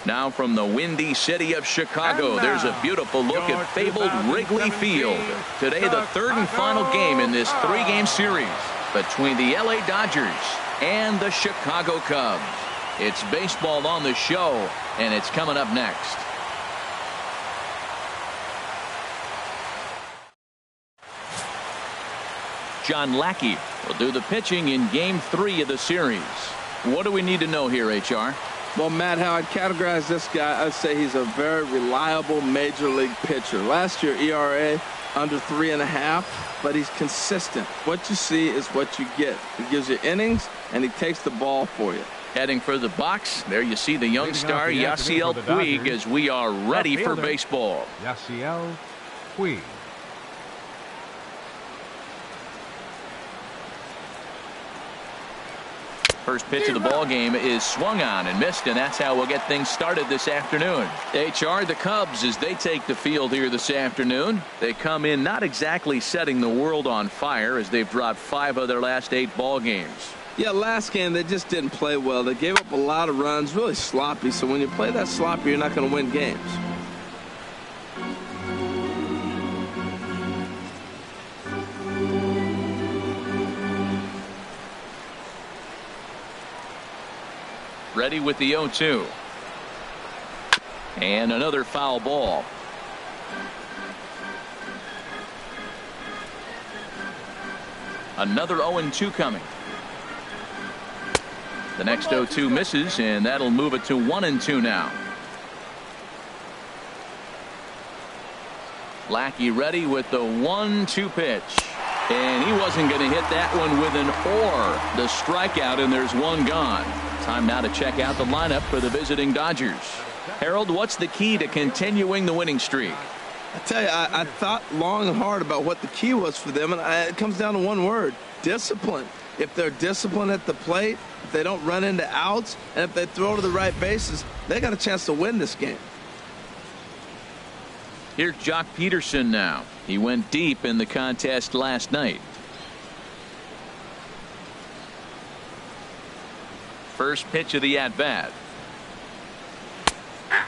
Now from the windy city of Chicago, there's a beautiful look at fabled Wrigley Field. Today, the third and final game in this three-game series between the LA Dodgers and the Chicago Cubs. It's baseball on the show, and it's coming up next. John Lackey will do the pitching in Game 3 of the series. What do we need to know here, HR? Well, Matt, how I'd categorize this guy, I'd say he's a very reliable major league pitcher. Last year, ERA under 3.5, but he's consistent. What you see is what you get. He gives you innings, and he takes the ball for you. Heading for the box, there you see the young star Yasiel Puig as we are ready for baseball. Yasiel Puig. First pitch of the ball game is swung on and missed, and that's how we'll get things started this afternoon. HR, the Cubs, as they take the field here this afternoon, they come in not exactly setting the world on fire as they've dropped 5 of their last 8 ball games. Yeah, last game they just didn't play well. They gave up a lot of runs, really sloppy. So when you play that sloppy, you're not going to win games. Ready with the 0-2. And another foul ball. Another 0-2 coming. The next 0-2 misses, and that'll move it to 1-2 now. Lackey ready with the 1-2 pitch. And he wasn't going to hit that one with an or. The strikeout, and there's one gone. Time now to check out the lineup for the visiting Dodgers. Harold, what's the key to continuing the winning streak? I tell you, I thought long and hard about what the key was for them, and it comes down to one word: discipline. If they're disciplined at the plate, if they don't run into outs, and if they throw to the right bases, they got a chance to win this game. Here's Jock Peterson now. He went deep in the contest last night. First pitch of the at-bat.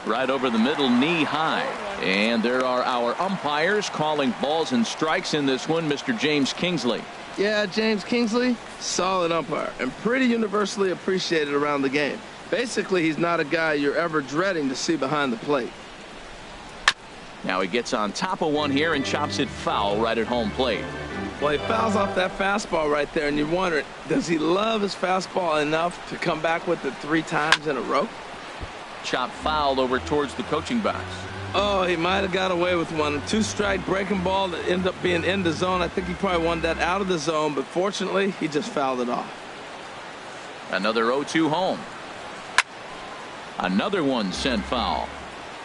Right over the middle, knee high. And there are our umpires calling balls and strikes in this one, Mr. James Kingsley. Yeah, James Kingsley, solid umpire, and pretty universally appreciated around the game. Basically, he's not a guy you're ever dreading to see behind the plate. Now he gets on top of one here and chops it foul right at home plate. Well, he fouls off that fastball right there, and you wonder, does he love his fastball enough to come back with it 3 times in a row? Chop foul over towards the coaching box. Oh, he might have got away with one. 2-strike breaking ball that ended up being in the zone. I think he probably wanted that out of the zone, but fortunately, he just fouled it off. Another 0-2 home. Another one sent foul.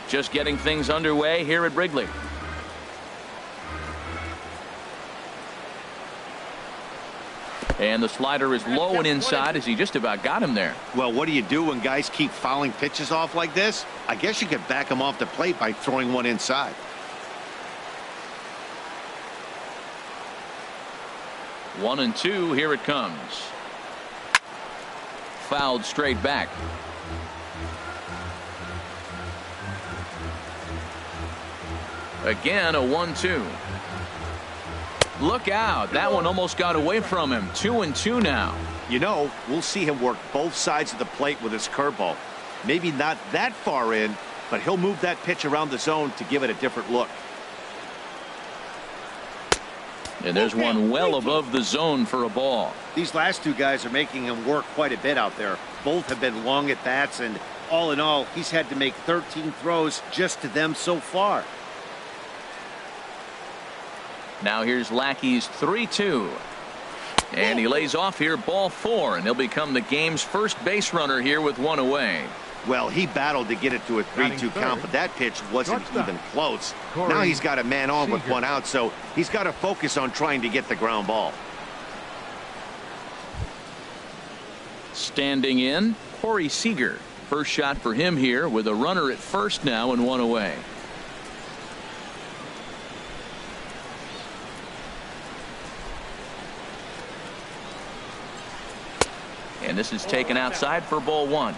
Just getting things underway here at Wrigley. And the slider is low and inside as he just about got him there. Well, what do you do when guys keep fouling pitches off like this? I guess you could back them off the plate by throwing one inside. 1-2, here it comes. Fouled straight back. Again, a 1-2. Look out. That one almost got away from him. 2-2 now. You know, we'll see him work both sides of the plate with his curveball. Maybe not that far in, but he'll move that pitch around the zone to give it a different look. And there's one well above the zone for a ball. These last 2 guys are making him work quite a bit out there. Both have been long at bats, and all in all, he's had to make 13 throws just to them so far. Now here's Lackey's 3-2. And he lays off here, ball 4, and he'll become the game's first base runner here with 1 away. Well, he battled to get it to a 3-2 count, but that pitch wasn't even close. Now he's got a man on with 1 out, so he's got to focus on trying to get the ground ball. Standing in, Corey Seager. First shot for him here with a runner at first now and 1 away. And this is taken outside for ball 1.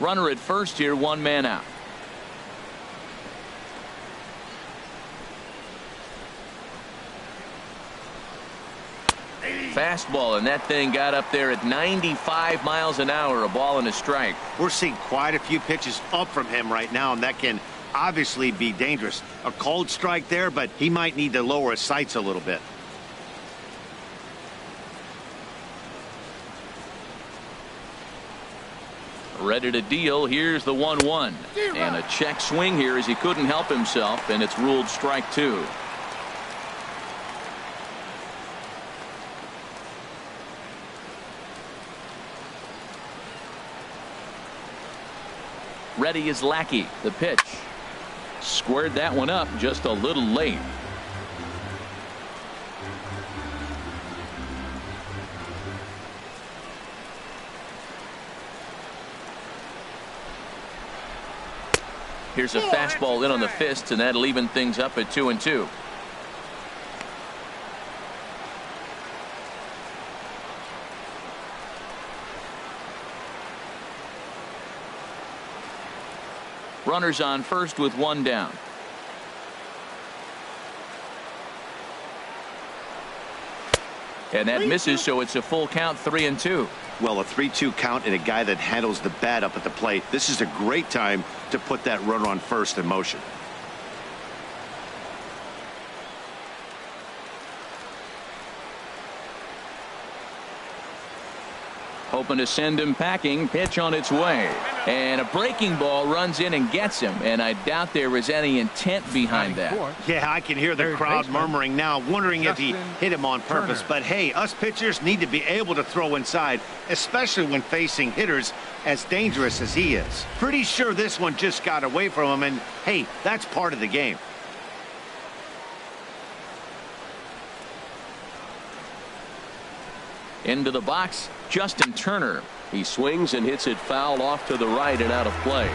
Runner at first here, one man out. Fastball, and that thing got up there at 95 miles an hour, a ball and a strike. We're seeing quite a few pitches up from him right now, and that can obviously be dangerous. A cold strike there, but he might need to lower his sights a little bit. Ready to deal. Here's the 1-1. And a check swing here as he couldn't help himself, and it's ruled strike two. Ready is Lackey. The pitch. Squared that one up just a little late. Here's a fastball in on the fist, and that'll even things up at 2-2. Runners on first with one down. And that misses, so it's a full count, 3-2. Well, a 3-2 count and a guy that handles the bat up at the plate. This is a great time to put that runner on first in motion. Hoping to send him packing. Pitch on its way. And a breaking ball runs in and gets him. And I doubt there was any intent behind that. Yeah, I can hear the crowd murmuring now, wondering if he hit him on purpose. But hey, us pitchers need to be able to throw inside, especially when facing hitters as dangerous as he is. Pretty sure this one just got away from him, and hey, that's part of the game. Into the box, Justin Turner. He swings and hits it foul off to the right and out of play.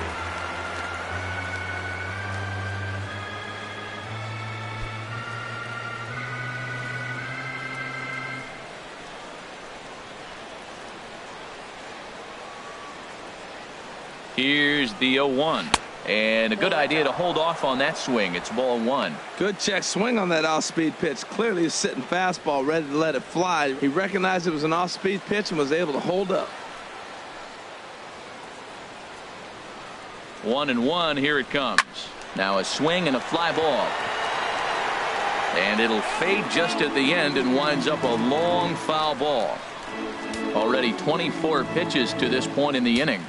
Here's the 0-1. And a good idea to hold off on that swing. It's ball one. Good check swing on that off-speed pitch. Clearly a sitting fastball ready to let it fly. He recognized it was an off-speed pitch and was able to hold up. 1-1. Here it comes. Now a swing and a fly ball. And it'll fade just at the end and winds up a long foul ball. Already 24 pitches to this point in the inning.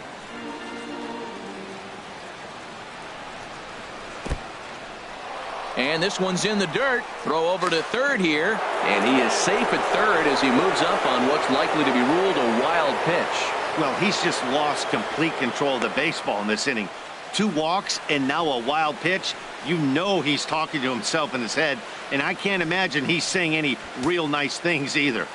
And this one's in the dirt. Throw over to third here. And he is safe at third as he moves up on what's likely to be ruled a wild pitch. Well, he's just lost complete control of the baseball in this inning. 2 walks and now a wild pitch. You know he's talking to himself in his head. And I can't imagine he's saying any real nice things either.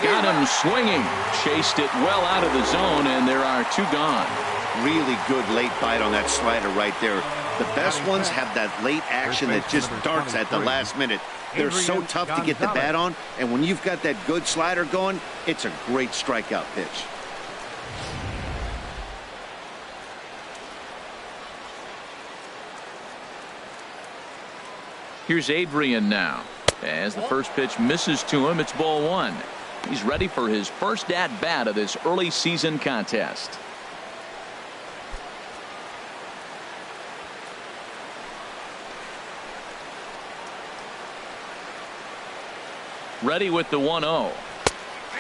Got him swinging. Chased it well out of the zone, and there are 2 gone. Really good late bite on that slider right there. The best ones have that late action that just darts at the last minute. They're so tough to get the bat on, and when you've got that good slider going, it's a great strikeout pitch. Here's Adrian now. As the first pitch misses to him, it's ball one. He's ready for his first at-bat of this early season contest. Ready with the 1-0.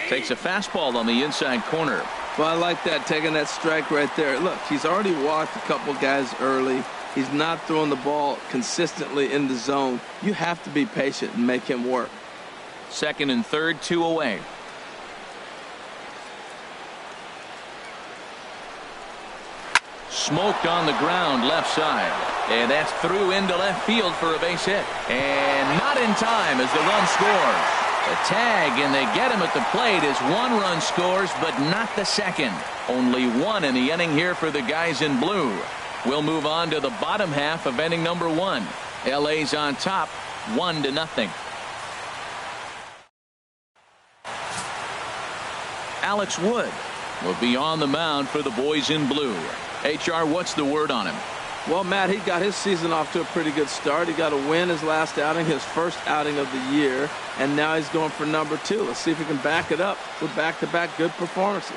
Takes a fastball on the inside corner. Well, I like that, taking that strike right there. Look, he's already walked a couple guys early. He's not throwing the ball consistently in the zone. You have to be patient and make him work. Second and third, 2 away. Smoked on the ground left side. And that's through into left field for a base hit. And not in time as the run scores. A tag, and they get him at the plate as 1 run scores, but not the second. Only 1 in the inning here for the guys in blue. We'll move on to the bottom half of inning number 1. LA's on top, 1-0. Alex Wood will be on the mound for the boys in blue. HR, what's the word on him? Well, Matt, he got his season off to a pretty good start. He got a win his last outing, his first outing of the year, and now he's going for number 2. Let's see if he can back it up with back-to-back good performances.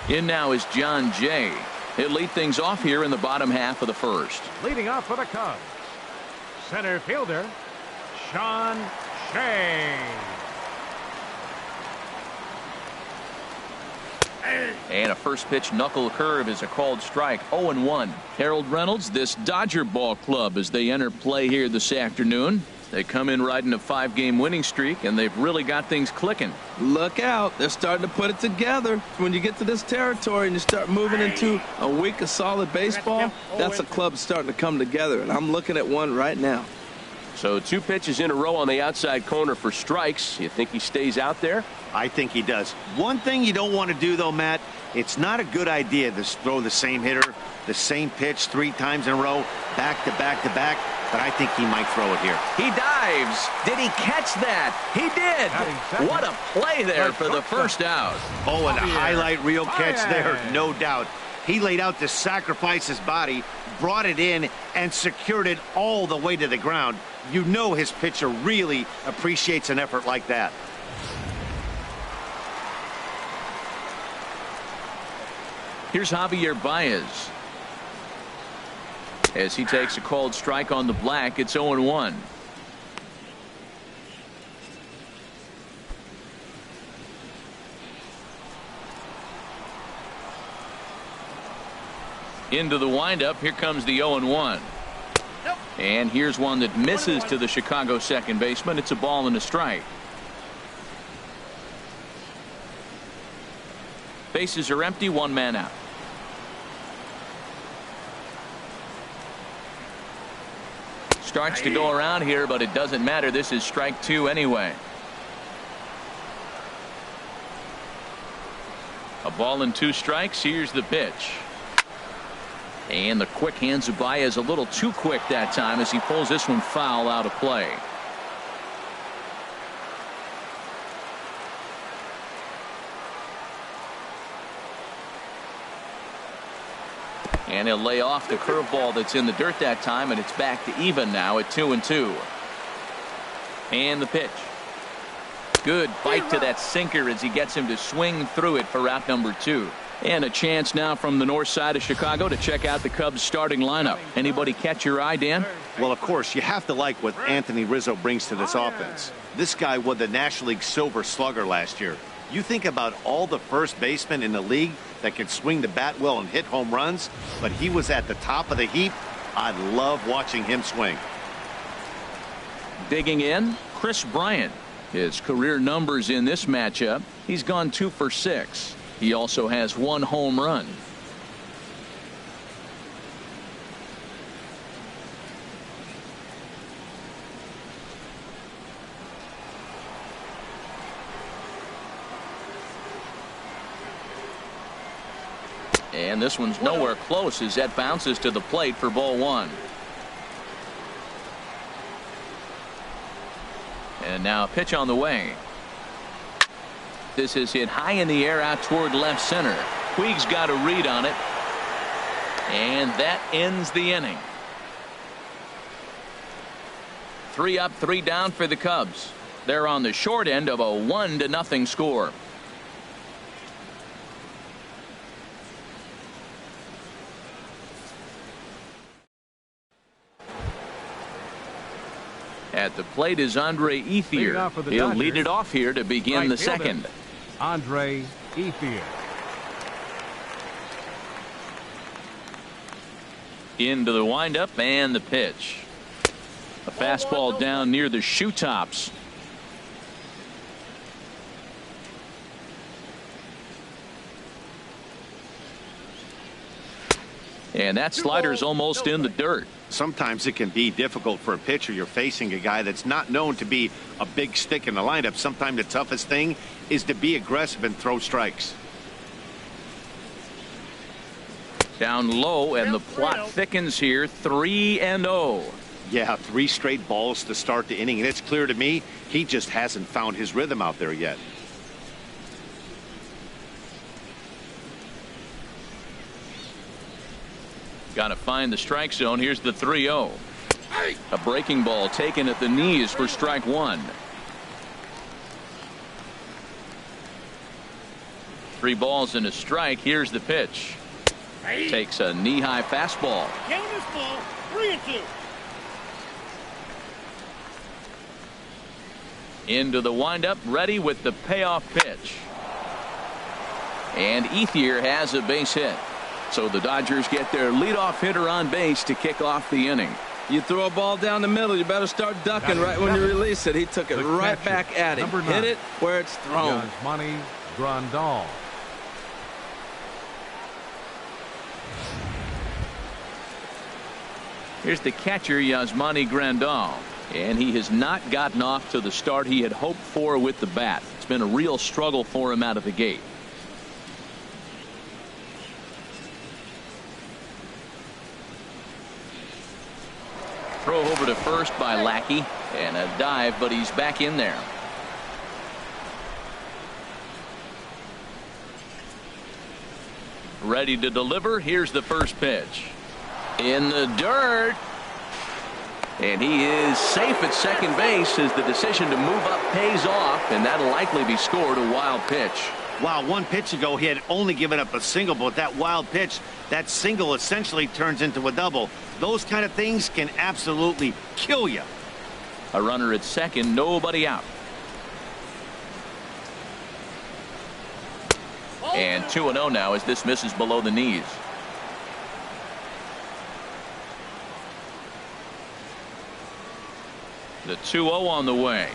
In now is John Jay. He'll lead things off here in the bottom half of the first. Leading off for the Cubs, center fielder, Sean Shea. And a first pitch knuckle curve is a called strike. 0-1. Harold Reynolds, this Dodger ball club as they enter play here this afternoon. They come in riding a 5-game winning streak, and they've really got things clicking. Look out. They're starting to put it together. When you get to this territory and you start moving into a week of solid baseball, that's a club starting to come together, and I'm looking at one right now. So 2 pitches in a row on the outside corner for strikes. You think he stays out there? I think he does. One thing you don't want to do, though, Matt, it's not a good idea to throw the same hitter, the same pitch 3 times in a row, back to back to back, but I think he might throw it here. He dives. Did he catch that? He did. What a play there for the first out. Oh, and a highlight reel catch there, no doubt. He laid out to sacrifice his body, brought it in, and secured it all the way to the ground. You know his pitcher really appreciates an effort like that. Here's Javier Baez. As he takes a called strike on the black, it's 0-1. Into the windup. Here comes the 0-1. And here's one that misses to the Chicago second baseman. It's a ball and a strike. Bases are empty, 1 man out. Starts to go around here, but it doesn't matter. This is strike 2 anyway. A ball and 2 strikes. Here's the pitch. And the quick hands of Baez a little too quick that time as he pulls this one foul out of play. And he'll lay off the curveball that's in the dirt that time, and it's back to even now at 2-2. And the pitch. Good bite to that sinker as he gets him to swing through it for out number 2. And a chance now from the north side of Chicago to check out the Cubs starting lineup. Anybody catch your eye, Dan? Well, of course, you have to like what Anthony Rizzo brings to this offense. This guy won the National League Silver Slugger last year. You think about all the first basemen in the league that can swing the bat well and hit home runs, but he was at the top of the heap. I love watching him swing. Digging in, Chris Bryant. His career numbers in this matchup, he's gone 2 for 6. He also has 1 home run. And this one's nowhere close as that bounces to the plate for ball 1. And now a pitch on the way. This is hit high in the air out toward left center. Puig's got a read on it. And that ends the inning. 3 up, 3 down for the Cubs. They're on the short end of a 1-0 score. At the plate is Andre Ethier. He'll lead it off here to begin the second. Andre Ethier. Into the windup and the pitch. A fastball down near the shoe tops. And that slider's almost in the dirt. Sometimes it can be difficult for a pitcher. You're facing a guy that's not known to be a big stick in the lineup. Sometimes the toughest thing is to be aggressive and throw strikes. Down low, and the plot thickens here. 3-0. Yeah, 3 straight balls to start the inning, and it's clear to me he just hasn't found his rhythm out there yet. Got to find the strike zone. Here's the 3-0. A breaking ball taken at the knees for strike 1. 3 balls and a strike. Here's the pitch. Takes a knee-high fastball. Game is full. 3-2. Into the windup, ready with the payoff pitch. And Ethier has a base hit. So the Dodgers get their leadoff hitter on base to kick off the inning. You throw a ball down the middle, you better start ducking right when you release it. He took it right back at him. Hit it where it's thrown. Yasmani Grandal. Here's the catcher, Yasmani Grandal. And he has not gotten off to the start he had hoped for with the bat. It's been a real struggle for him out of the gate. Throw over to first by Lackey, and a dive, but he's back in there. Ready to deliver. Here's the first pitch. In the dirt. And he is safe at second base as the decision to move up pays off, and that'll likely be scored. A wild pitch. Wow, 1 pitch ago he had only given up a single, but that wild pitch, that single essentially turns into a double. Those kind of things can absolutely kill you. A runner at second, nobody out. And 2-0 now as this misses below the knees. The 2-0 on the way.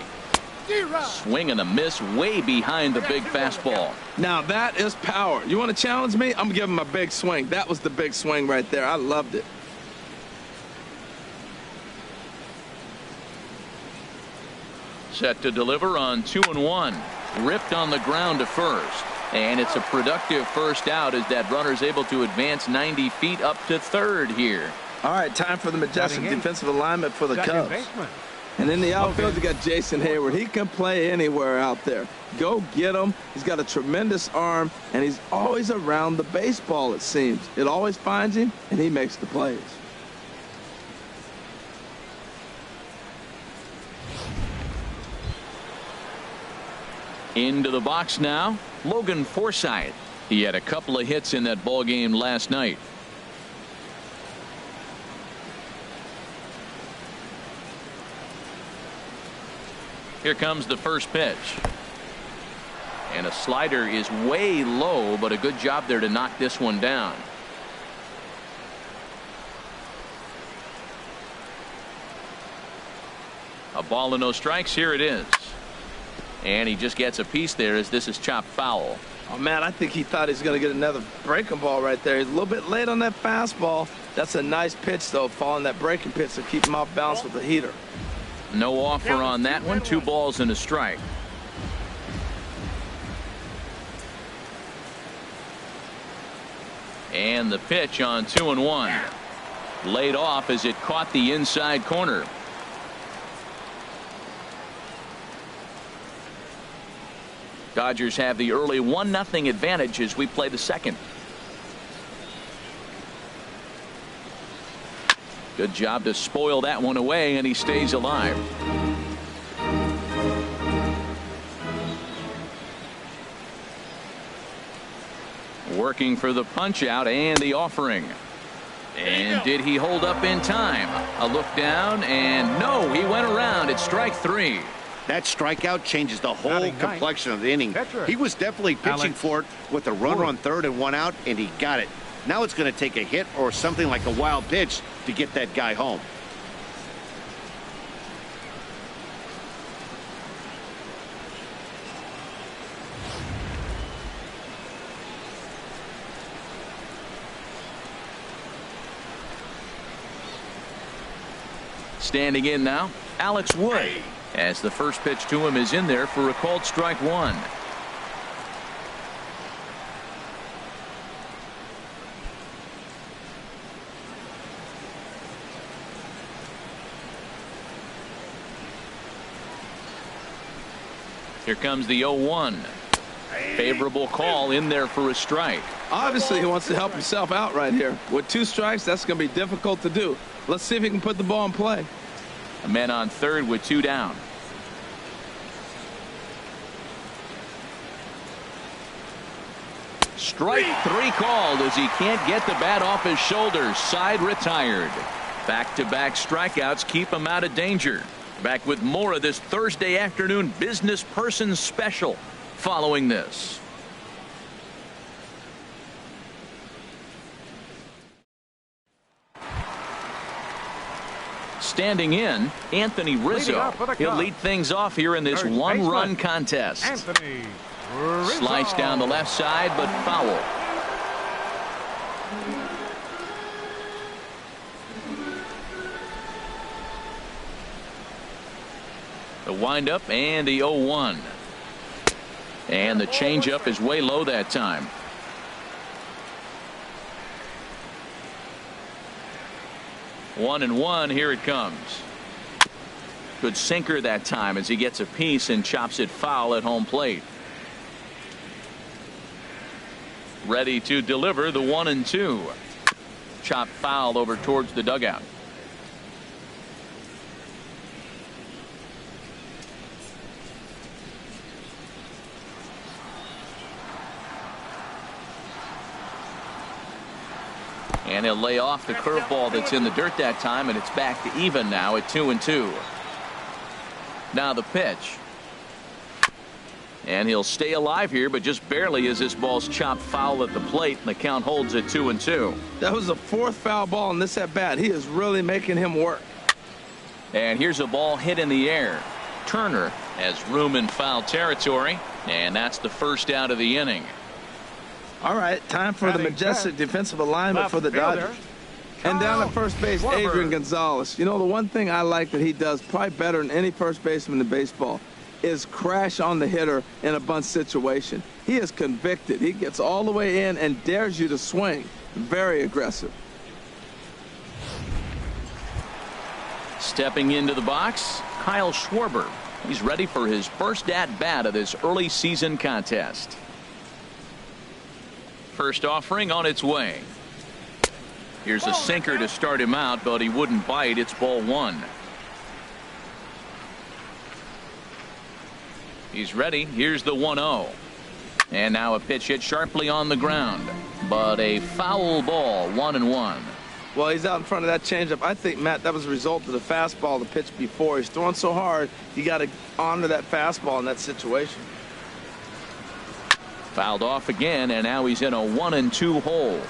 Swing and a miss way behind the big fastball. Now that is power. You want to challenge me? I'm going to give him a big swing. That was the big swing right there. I loved it. Set to deliver on 2-1. Ripped on the ground to first. And it's a productive first out as that runner's able to advance 90 feet up to third here. All right, time for the majestic defensive alignment for the Cubs. And in the outfield, you got Jason Hayward. He can play anywhere out there. Go get him. He's got a tremendous arm, and he's always around the baseball, it seems. It always finds him, and he makes the plays. Into the box now, Logan Forsythe. He had a couple of hits in that ball game last night. Here comes the first pitch. And a slider is way low, but a good job there to knock this one down. A ball and no strikes. Here it is. And he just gets a piece there as this is chopped foul. Oh, man, I think he thought he was going to get another breaking ball right there. He's a little bit late on that fastball. That's a nice pitch, though, following that breaking pitch to keep him off balance with the heater. No offer on that one. 2 balls and a strike. And the pitch on 2-1. Laid off as it caught the inside corner. Dodgers have the early 1-0 advantage as we play the second. Good job to spoil that one away, and he stays alive. Working for the punch out and the offering. And did he hold up in time? A look down, and no, he went around. It's strike 3. That strikeout changes the whole complexion of the inning. He was definitely pitching for it with a runner on third and 1 out, and he got it. Now it's going to take a hit or something like a wild pitch to get that guy home. Standing in now, Alex Wood, as the first pitch to him is in there for a called strike 1. Here comes the 0-1. Favorable call in there for a strike. Obviously, he wants to help himself out right here. With 2 strikes, that's going to be difficult to do. Let's see if he can put the ball in play. A man on third with 2 down. Strike 3 called as he can't get the bat off his shoulders. Side retired. Back-to-back strikeouts keep him out of danger. Back with more of this Thursday afternoon business person special following this. Standing in, Anthony Rizzo. He'll lead things off here in this one-run contest. Anthony Rizzo. Slice down the left side, but foul. The windup and the 0-1. And the changeup is way low that time. One and one. Here it comes. Good sinker that time as he gets a piece and chops it foul at home plate. Ready to deliver the 1-2. Chop foul over towards the dugout. And he'll lay off the curveball that's in the dirt that time, and it's back to even now at 2-2. Now the pitch. And he'll stay alive here, but just barely as this ball's chopped foul at the plate, and the count holds at 2-2. That was the 4th foul ball in this at bat. He is really making him work. And here's a ball hit in the air. Turner has room in foul territory, and that's the first out of the inning. All right, time for the majestic defensive alignment for the Dodgers. And down at first base, Adrian Gonzalez. You know, the one thing I like that he does probably better than any first baseman in baseball is crash on the hitter in a bunt situation. He is convicted. He gets all the way in and dares you to swing. Very aggressive. Stepping into the box, Kyle Schwarber. He's ready for his first at-bat of this early season contest. First offering on its way. Here's a sinker to start him out, but he wouldn't bite. It's ball 1. He's ready. Here's the 1-0. And now a pitch hit sharply on the ground, but a foul ball. 1-1. Well, he's out in front of that changeup. I think, Matt, that was a result of the fastball the pitch before. He's throwing so hard, you got to honor that fastball in that situation. Fouled off again, and now he's in a 1-2 hole.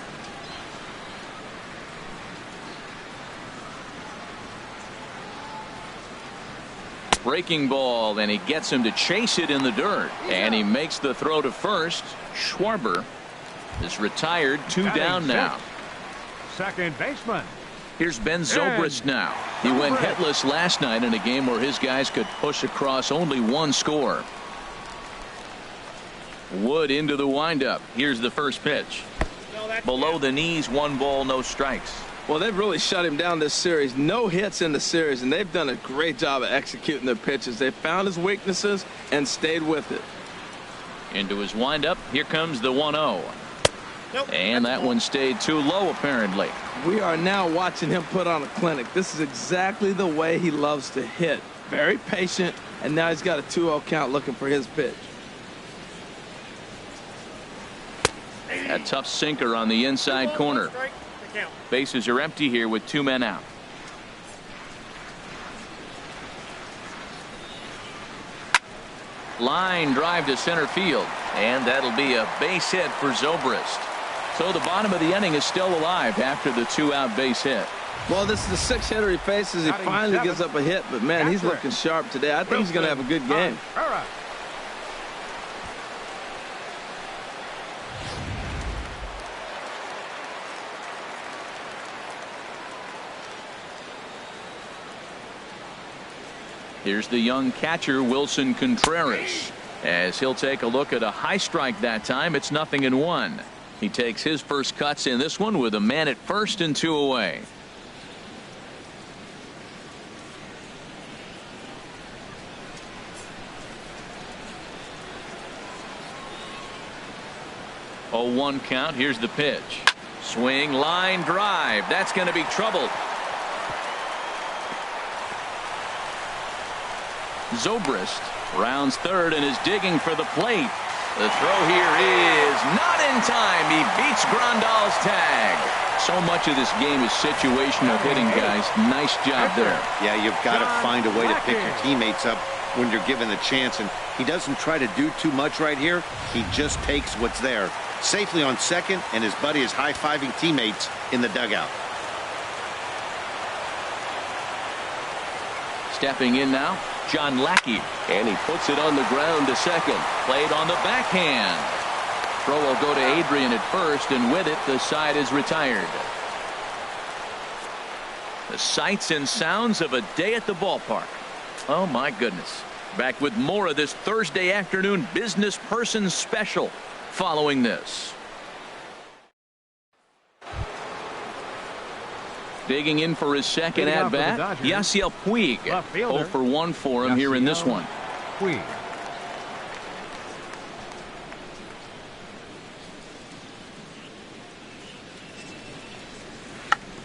Breaking ball, and he gets him to chase it in the dirt, and he makes the throw to first. Schwarber is retired. 2 down now. Second baseman. Here's Ben Zobrist now. He went hitless last night in a game where his guys could push across only 1 score. Wood into the windup. Here's the first pitch. Below the knees, 1 ball, no strikes. Well, they've really shut him down this series. No hits in the series, and they've done a great job of executing their pitches. They found his weaknesses and stayed with it. Into his windup. Here comes the 1-0. And that one stayed too low, apparently. We are now watching him put on a clinic. This is exactly the way he loves to hit. Very patient, and now he's got a 2-0 count looking for his pitch. A tough sinker on the inside corner. Bases are empty here with 2 men out. Line drive to center field, and that'll be a base hit for Zobrist. So the bottom of the inning is still alive after the 2-out base hit. Well, this is the 6th hitter he faces. He finally gives up a hit, but man, he's looking sharp today. I think he's going to have a good game. Here's the young catcher, Wilson Contreras, as he'll take a look at a high strike that time. It's 0-1. He takes his first cuts in this one with a man at first and 2 away. 0-1 count. Here's the pitch. Swing, line drive. That's going to be trouble. Zobrist rounds third and is digging for the plate. The throw here is not in time. He beats Grandal's tag. So much of this game is situational hitting, guys. Nice job there. Yeah, you've got to find a way to pick your teammates up when you're given the chance, and he doesn't try to do too much right here. He just takes what's there. Safely on second, and his buddy is high-fiving teammates in the dugout. Stepping in now, John Lackey. And he puts it on the ground to second. Played on the backhand. Throw will go to Adrian at first, and with it, the side is retired. The sights and sounds of a day at the ballpark. Oh, my goodness. Back with more of this Thursday afternoon business person special following this. Digging in for his second at-bat, Yasiel Puig. 0 for 1 for him here in this one. Puig.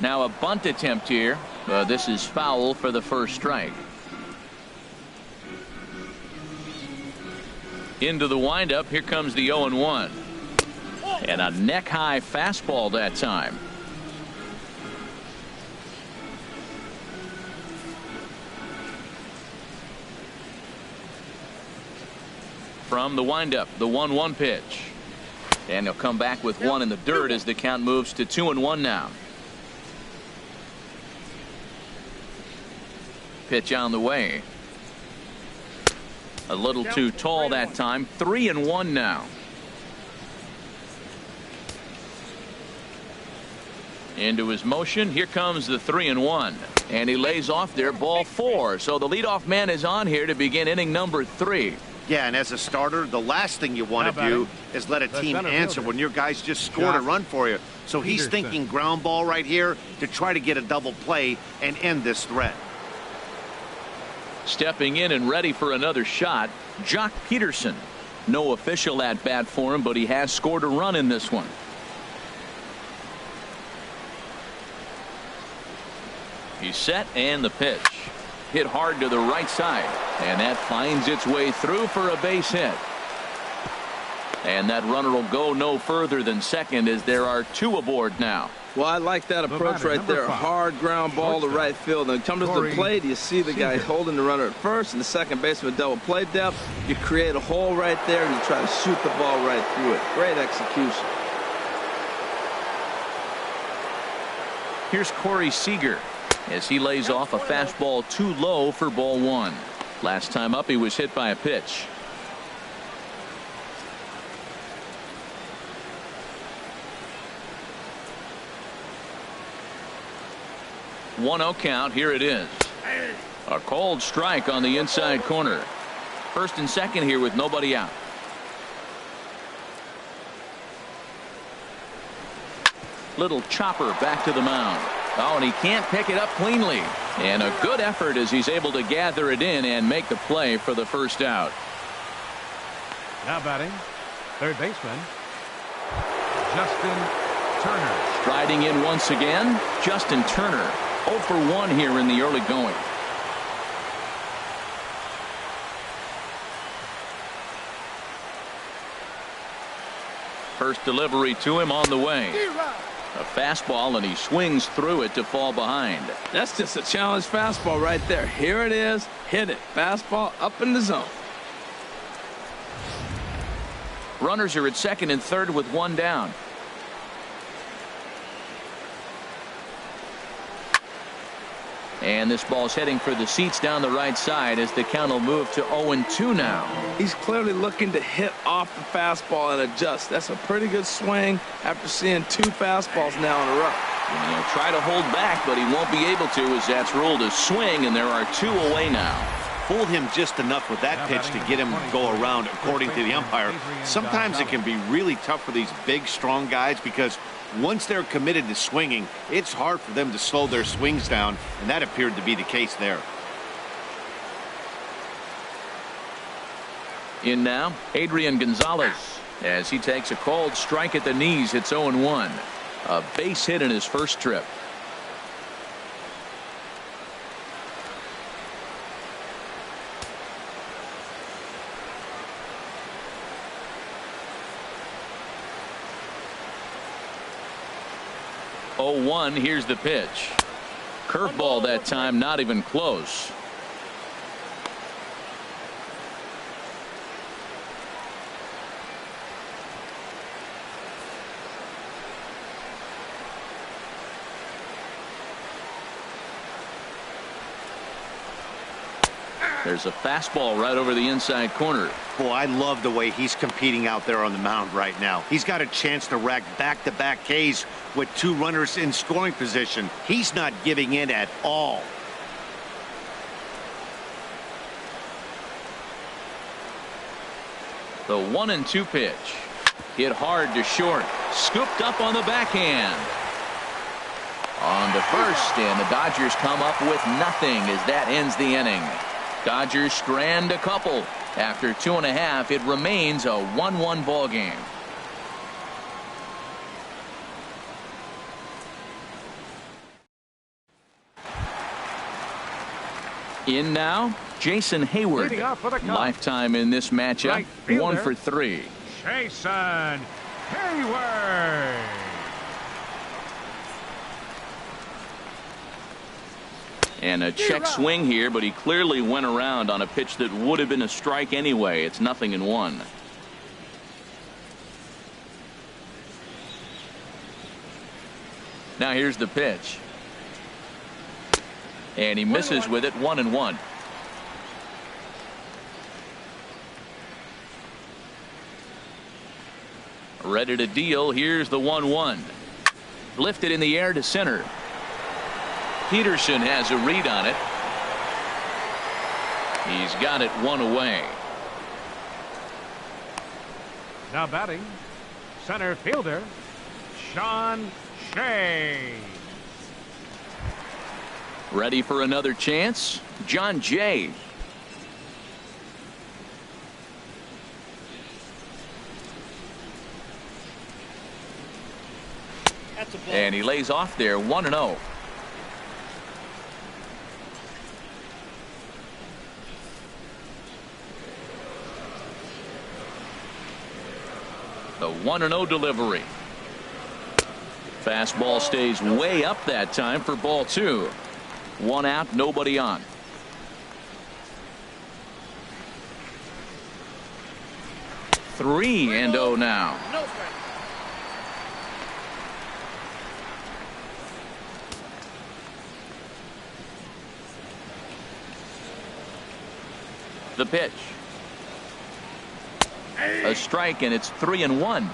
Now a bunt attempt here. This is foul for the first strike. Into the windup. Here comes the 0-1. And a neck-high fastball that time. From the windup, the 1-1 pitch. And he'll come back with one in the dirt as the count moves to 2-1 now. Pitch on the way. A little too tall that time. 3-1 now. Into his motion. Here comes the 3-1. And he lays off there, ball 4. So the leadoff man is on here to begin inning number 3. Yeah, and as a starter, the last thing you want to do is let a team answer when your guys just scored a run for you. So he's thinking ground ball right here to try to get a double play and end this threat. Stepping in and ready for another shot, Jock Peterson. No official at bat for him, but he has scored a run in this one. He's set, and the pitch. Hit hard to the right side, and that finds its way through for a base hit. And that runner will go no further than second as there are 2 aboard now. Well, I like that approach right there. Hard ground ball to right field. And comes to the plate, you see the guy holding the runner at first, and the second baseman double play depth. You create a hole right there, and you try to shoot the ball right through it. Great execution. Here's Corey Seager as he lays off a fastball too low for ball 1. Last time up, he was hit by a pitch. One-0 count. Here it is. A cold strike on the inside corner. First and second here with nobody out. Little chopper back to the mound. Oh, and he can't pick it up cleanly. And a good effort as he's able to gather it in and make the play for the first out. Now batting, third baseman, Justin Turner. Striding in once again, Justin Turner. 0 for 1 here in the early going. First delivery to him on the way. A fastball, and he swings through it to fall behind. That's just a challenge fastball right there. Here it is. Hit it. Fastball up in the zone. Runners are at second and third with 1 down. And this ball's heading for the seats down the right side as the count will move to 0-2 now. He's clearly looking to hit off the fastball and adjust. That's a pretty good swing after seeing 2 fastballs now in a row. And he'll try to hold back, but he won't be able to as that's ruled a swing, and there are 2 away now. Fooled him just enough with that pitch to get him to go around, according to the umpire. Sometimes it can be really tough for these big, strong guys because once they're committed to swinging, it's hard for them to slow their swings down, and that appeared to be the case there. In now, Adrian Gonzalez. As he takes a cold strike at the knees, it's 0-1. A base hit in his first trip. Oh, 1. Here's the pitch. Curveball that time, not even close. There's a fastball right over the inside corner. Boy, I love the way he's competing out there on the mound right now. He's got a chance to rack back-to-back Ks with 2 runners in scoring position. He's not giving in at all. The 1-2 pitch. Hit hard to short. Scooped up on the backhand. On to first, and the Dodgers come up with nothing as that ends the inning. Dodgers strand a couple. After 2.5, it remains a 1-1 ball game. In now, Jason Hayward. Lifetime in this matchup, 1 for 3. Jason Hayward. And a check swing here, but he clearly went around on a pitch that would have been a strike anyway. It's 0-1. Now here's the pitch. And he misses with it, 1-1. Ready to deal. Here's the 1-1. Lifted in the air to center. Peterson has a read on it. He's got it 1 away. Now batting, center fielder, Sean Shea. Ready for another chance, John Jay. And he lays off there, 1-0. The 1-0 delivery. Fastball stays way up that time for ball 2. 1 out, nobody on. Three and 0 now. The pitch. A strike, and it's 3-1.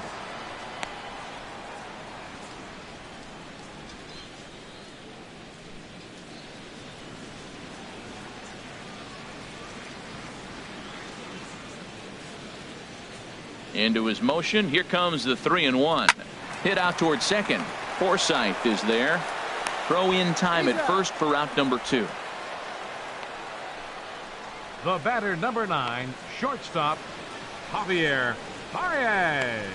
Into his motion. Here comes the 3-1. Hit out towards second. Forsythe is there. Throw in time at first for out number 2. The batter, number 9, shortstop, Javier Baez.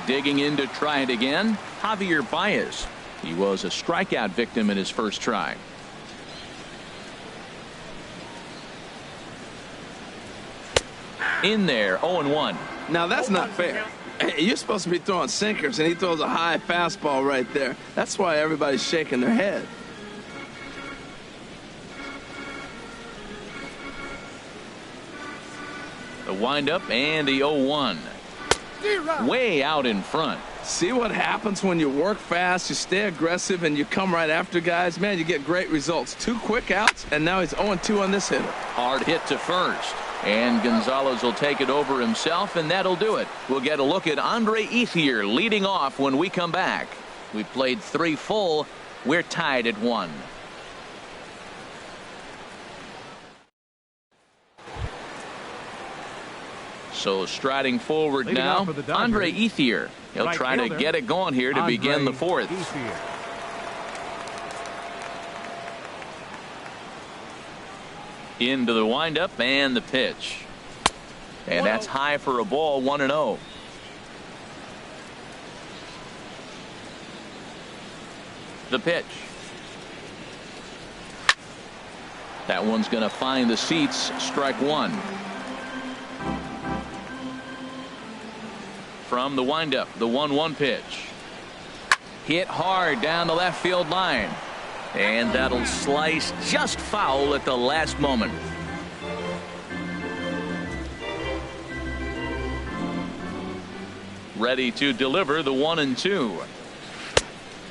Digging in to try it again, Javier Baez. He was a strikeout victim in his first try. In there, 0-1. Now that's not fair. You're supposed to be throwing sinkers, and he throws a high fastball right there. That's why everybody's shaking their head. The windup and the 0-1. Way out in front. See what happens when you work fast, you stay aggressive, and you come right after guys? Man, you get great results. 2 quick outs, and now he's 0-2 on this hitter. Hard hit to first. And Gonzalez will take it over himself, and that'll do it. We'll get a look at Andre Ethier leading off when we come back. We played 3 full. We're tied at 1. So striding forward Leading now, Andre Ethier. He'll right try fielder, to get it going here to begin the 4th. Ethier. Into the windup and the pitch. And that's high for a ball, 1-0. The pitch. That one's going to find the seats. Strike one. From the windup, the 1-1 pitch. Hit hard down the left field line. And that'll slice just foul at the last moment. Ready to deliver the 1-2.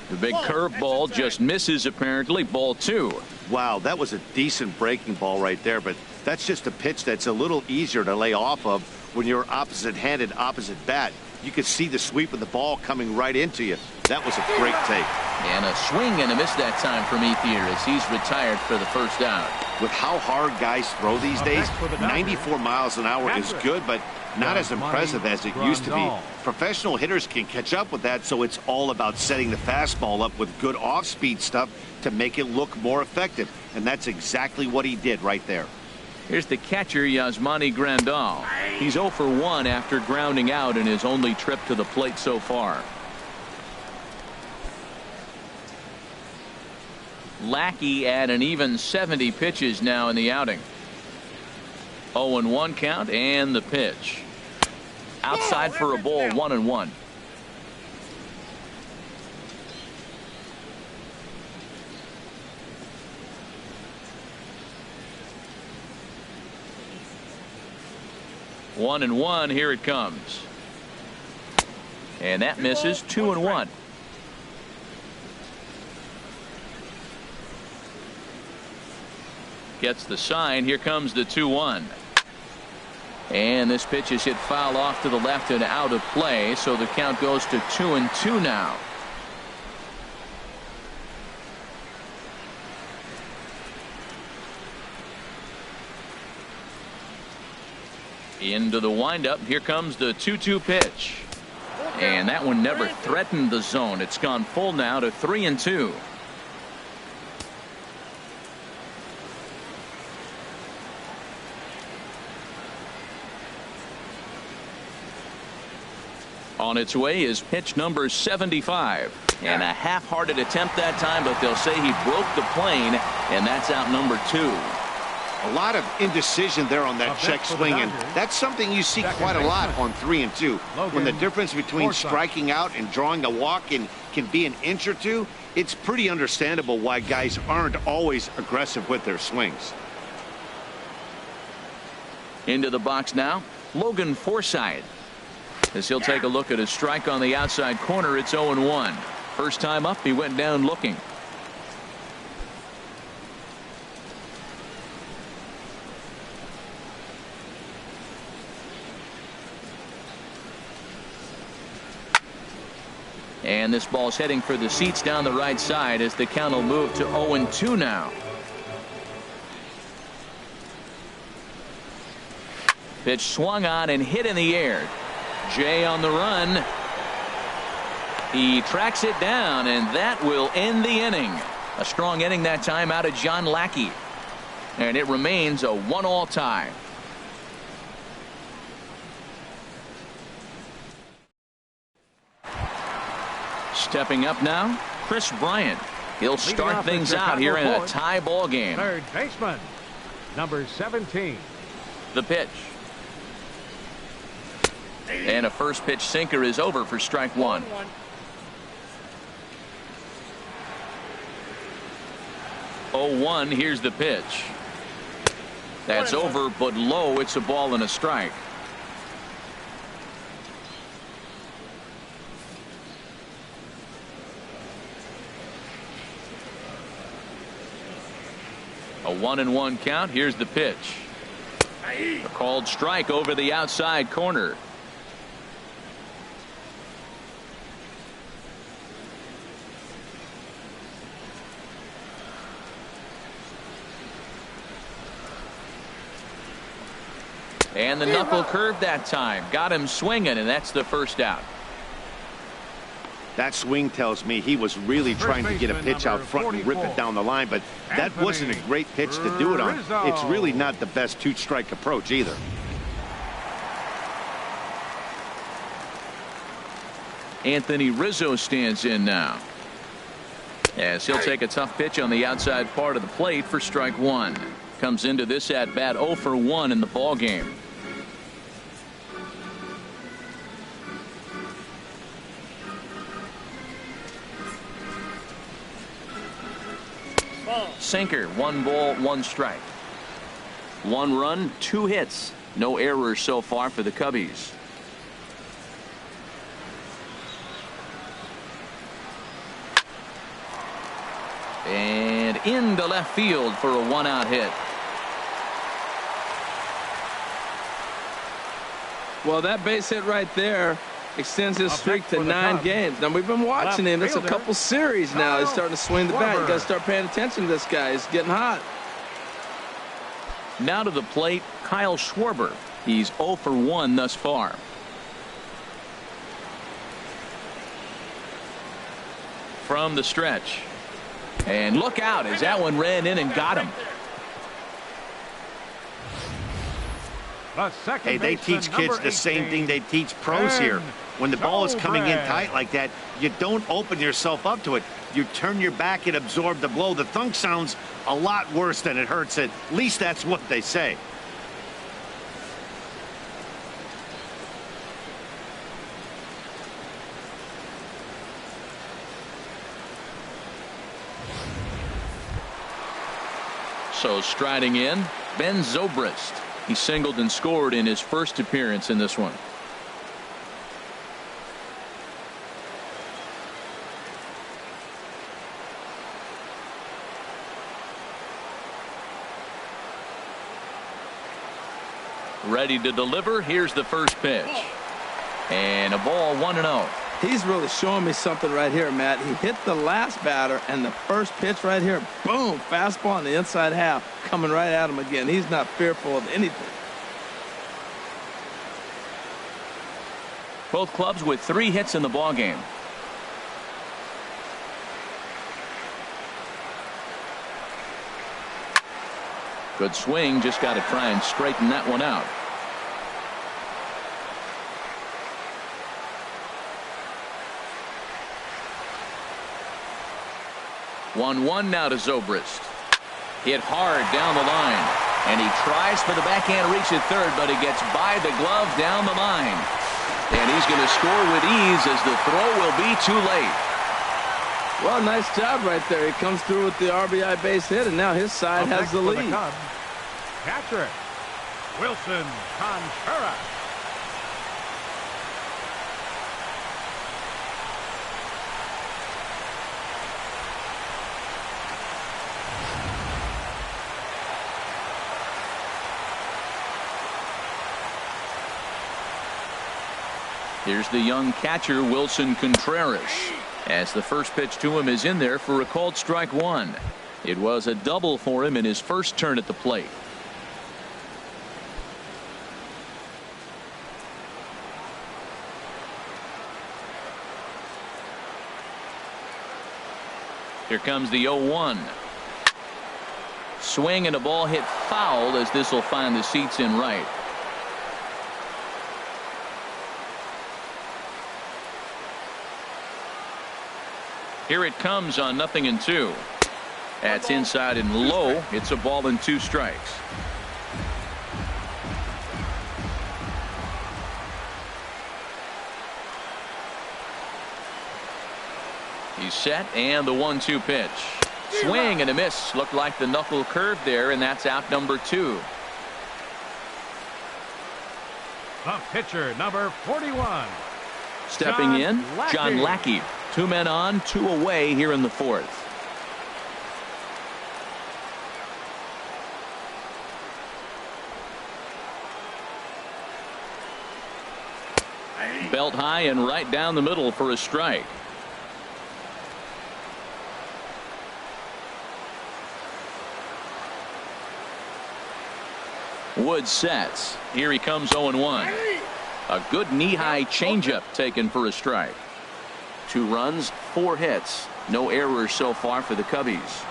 The big curveball just misses, apparently. Ball 2. Wow, that was a decent breaking ball right there, but that's just a pitch that's a little easier to lay off of when you're opposite-handed, opposite bat. You could see the sweep of the ball coming right into you. That was a great take. And a swing and a miss that time from Ethier as he's retired for the first out. With how hard guys throw these days, 94 miles an hour is good, but not as impressive as it used to be. Professional hitters can catch up with that, so it's all about setting the fastball up with good off-speed stuff to make it look more effective. And that's exactly what he did right there. Here's the catcher, Yasmani Grandal. He's 0 for 1 after grounding out in his only trip to the plate so far. Lackey at an even 70 pitches now in the outing. 0-1 count and the pitch. Outside for a ball, 1-1. One and one, here it comes. And that misses. 2-1. Gets the sign. Here comes the 2-1. And this pitch is hit foul off to the left and out of play, so the count goes to 2-2 now. Into the windup. Here comes the 2-2 pitch. And that one never threatened the zone. It's gone full now to 3-2. On its way is pitch number 75. And a half-hearted attempt that time, but they'll say he broke the plane, and that's out number 2. A lot of indecision there on that check swing, and that's something you see quite a lot on 3-2. When the difference between striking out and drawing a walk can be an inch or two, it's pretty understandable why guys aren't always aggressive with their swings. Into the box now, Logan Forsythe. As he'll take a look at his strike on the outside corner, it's 0-1. First time up, he went down looking. And this ball's heading for the seats down the right side as the count will move to 0-2 now. Pitch swung on and hit in the air. Jay on the run. He tracks it down, and that will end the inning. A strong inning that time out of John Lackey. And it remains a 1-1 tie. Stepping up now, Chris Bryant. He'll start things out here in a tie ball game. Third baseman, number 17. The pitch. And a first pitch sinker is over for strike one. 0-1. Here's the pitch. That's over, but low. It's a ball and a strike. A 1-1 count. Here's the pitch. A called strike over the outside corner. And the knuckle curve that time. Got him swinging, and that's the first out. That swing tells me he was really trying to get a pitch out front and rip it down the line, but that wasn't a great pitch to do it on. It's really not the best two-strike approach either. Anthony Rizzo stands in now, as he'll take a tough pitch on the outside part of the plate for strike one. Comes into this at bat 0 for 1 in the ball game. Sinker, 1 ball, 1 strike. 1 run, 2 hits. No errors so far for the Cubbies. And into left field for a 1-out hit. Well, that base hit right there extends his streak to 9 games. Now, we've been watching him. It's a couple series now. He's starting to swing the bat. You got to start paying attention to this guy. He's getting hot. Now to the plate, Kyle Schwarber. He's 0 for 1 thus far. From the stretch. And look out as that one ran in and got him. Hey, they teach kids the same thing they teach pros here. When the ball is coming in tight like that, you don't open yourself up to it. You turn your back and absorb the blow. The thunk sounds a lot worse than it hurts. At least that's what they say. So striding in, Ben Zobrist. He singled and scored in his first appearance in this one. Ready to deliver. Here's the first pitch. And a ball, 1-0. He's really showing me something right here, Matt. He hit the last batter, and the first pitch right here, boom, fastball on the inside half, coming right at him again. He's not fearful of anything. Both clubs with 3 hits in the ball game. Good swing, just got to try and straighten that one out. One now to Zobrist. Hit hard down the line, and he tries for the backhand reach at third, but he gets by the glove down the line, and he's going to score with ease as the throw will be too late. Well, nice job right there. He comes through with the RBI base hit, and now his side has the lead. Catcher, Wilson Contreras. Here's the young catcher, Wilson Contreras, as the first pitch to him is in there for a called strike one. It was a double for him in his first turn at the plate. Here comes the 0-1. Swing and a ball hit foul as this will find the seats in right. Here it comes on 0-2. That's inside and low. It's a ball and 2 strikes. He's set, and the 1-2 pitch. Swing and a miss. Looked like the knuckle curve there, and that's out number 2. The pitcher, number 41. Stepping in, John Lackey. 2 men on, 2 away here in the 4th. Belt high and right down the middle for a strike. Wood sets. Here he comes 0-1. A good knee-high changeup taken for a strike. 2 runs, 4 hits. No errors so far for the Cubbies.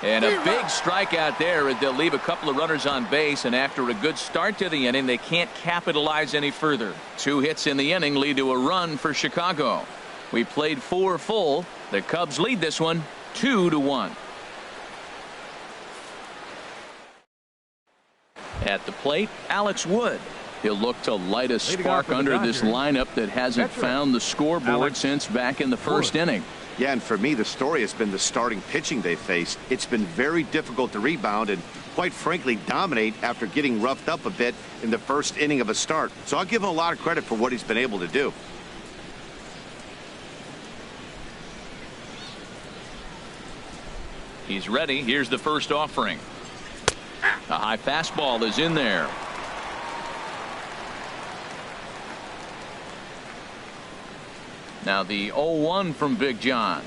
And a big strikeout there as they'll leave a couple of runners on base, and after a good start to the inning, they can't capitalize any further. 2 hits in the inning lead to a run for Chicago. We played 4 full. The Cubs lead this one 2-1. At the plate, Alex Wood. He'll look to light a spark under this lineup that hasn't found the scoreboard since back in the first inning. Yeah, and for me, the story has been the starting pitching they faced. It's been very difficult to rebound and, quite frankly, dominate after getting roughed up a bit in the first inning of a start. So I'll give him a lot of credit for what he's been able to do. He's ready. Here's the first offering. A high fastball is in there. Now the 0-1 from Big John.